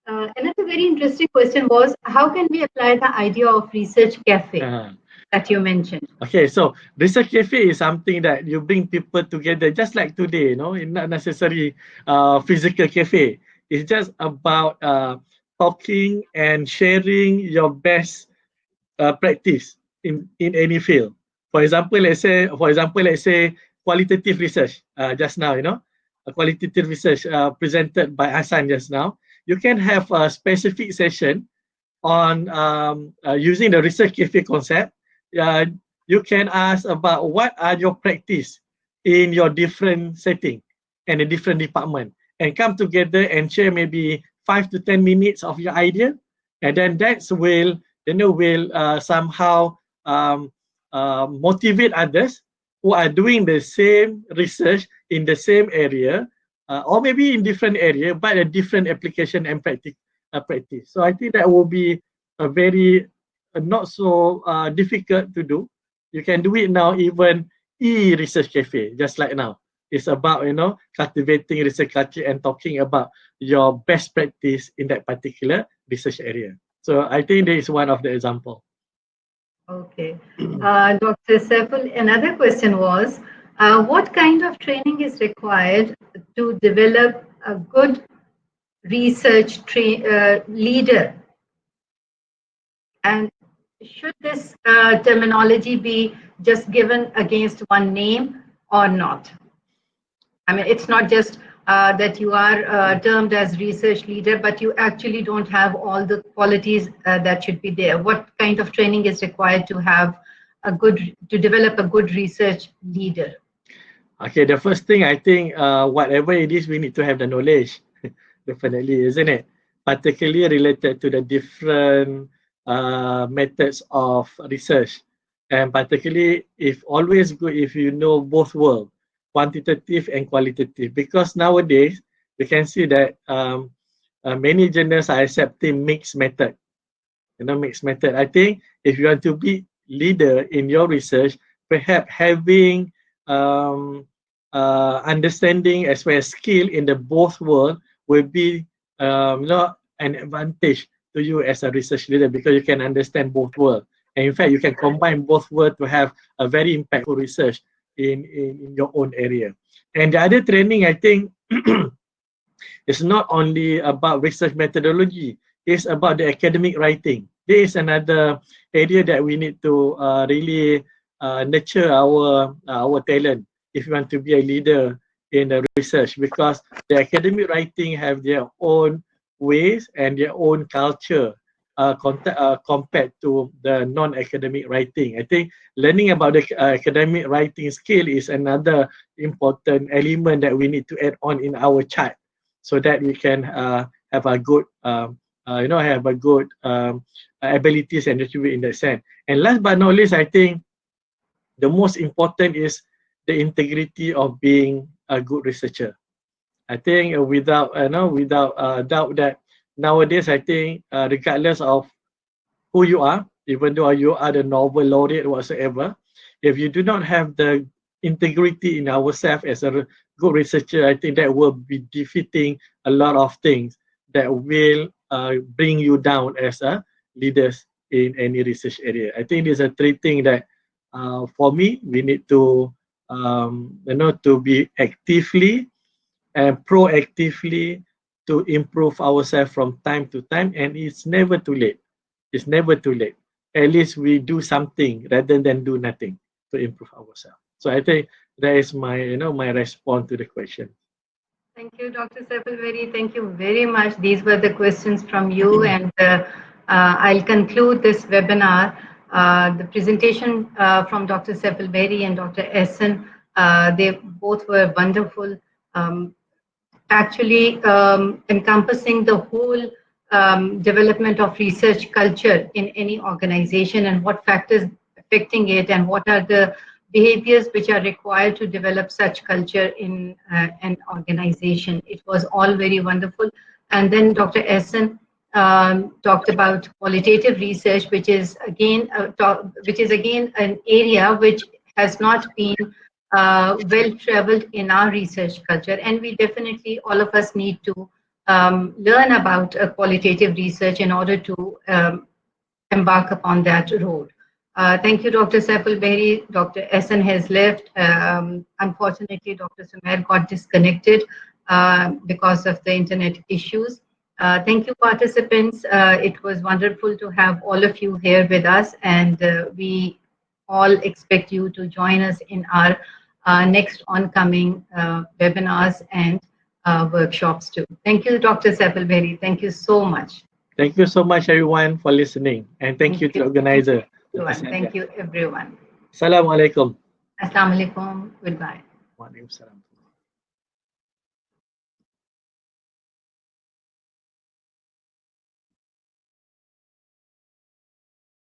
Another very interesting question was, how can we apply the idea of research cafe that you mentioned? Okay, so research cafe is something that you bring people together, just like today, it's not necessarily physical cafe. It's just about talking and sharing your best practice in any field. For example, let's say qualitative research. Just now, a qualitative research presented by Hassan just now. You can have a specific session on using the research cafe concept. You can ask about what are your practice in your different setting and a different department, and come together and share maybe 5 to 10 minutes of your idea, and then that will somehow motivate others who are doing the same research in the same area, or maybe in different area but a different application and practice. So I think that will be a very not so difficult to do. You can do it now, even e-research cafe, just like now. It's about cultivating research culture and talking about your best practice in that particular research area. So I think there is one of the example. Okay, Dr. Saiful, another question was, what kind of training is required to develop a good research leader? And should this terminology be just given against one name or not? I mean, it's not just that you are termed as research leader, but you actually don't have all the qualities that should be there. What kind of training is required to develop a good research leader? Okay, the first thing, I think whatever it is, we need to have the knowledge, definitely, isn't it? Particularly related to the different methods of research, and particularly always good if you know both worlds, quantitative and qualitative, because nowadays we can see that many journals are accepting mixed method. Mixed method. I think if you want to be leader in your research, perhaps having understanding as well as skill in the both world will be an advantage to you as a research leader, because you can understand both worlds. And in fact, you can combine both worlds to have a very impactful research in your own area. And the other training, I think, it's not only about research methodology, it's about the academic writing. There is another area that we need to really nurture our talent if you want to be a leader in the research, because the academic writing have their own ways and their own culture compared to the non-academic writing. I think learning about the academic writing skill is another important element that we need to add on in our chart, so that we can have a good abilities and attribute in that sense. And last but not least, I think the most important is the integrity of being a good researcher. I think without doubt that nowadays, I think regardless of who you are, even though you are the Nobel laureate whatsoever, if you do not have the integrity in ourselves as a good researcher, I think that will be defeating a lot of things that will bring you down as a leaders in any research area. I think these are three things that for me we need to to be actively and proactively to improve ourselves from time to time, and it's never too late. it's never too late. At least we do something rather than do nothing to improve ourselves. So I think that is my, my response to the question. Thank you, Dr. Sepulvedi. Thank you very much. These were the questions from you, and I'll conclude this webinar. The presentation from Dr. Sepulvedi and Dr. Essen, they both were wonderful. Actually encompassing the whole development of research culture in any organization and what factors affecting it and what are the behaviors which are required to develop such culture in an organization. It was all very wonderful. And then Dr. Essen talked about qualitative research, which is again an area which has not been well traveled in our research culture, and we definitely, all of us, need to learn about qualitative research in order to embark upon that road. Thank you, Dr. Sepulvedi. Dr. Essen has left. Unfortunately, Dr. Sumer got disconnected because of the internet issues. Thank you, participants. It was wonderful to have all of you here with us, and we all expect you to join us in our next oncoming webinars and workshops too. Thank you, Dr. Sepulvedi. Thank you so much. Thank you so much, everyone, for listening. And thank you to the organizer. Thank you, everyone. Assalamualaikum. Assalamualaikum. Goodbye. Waalaikumsalam.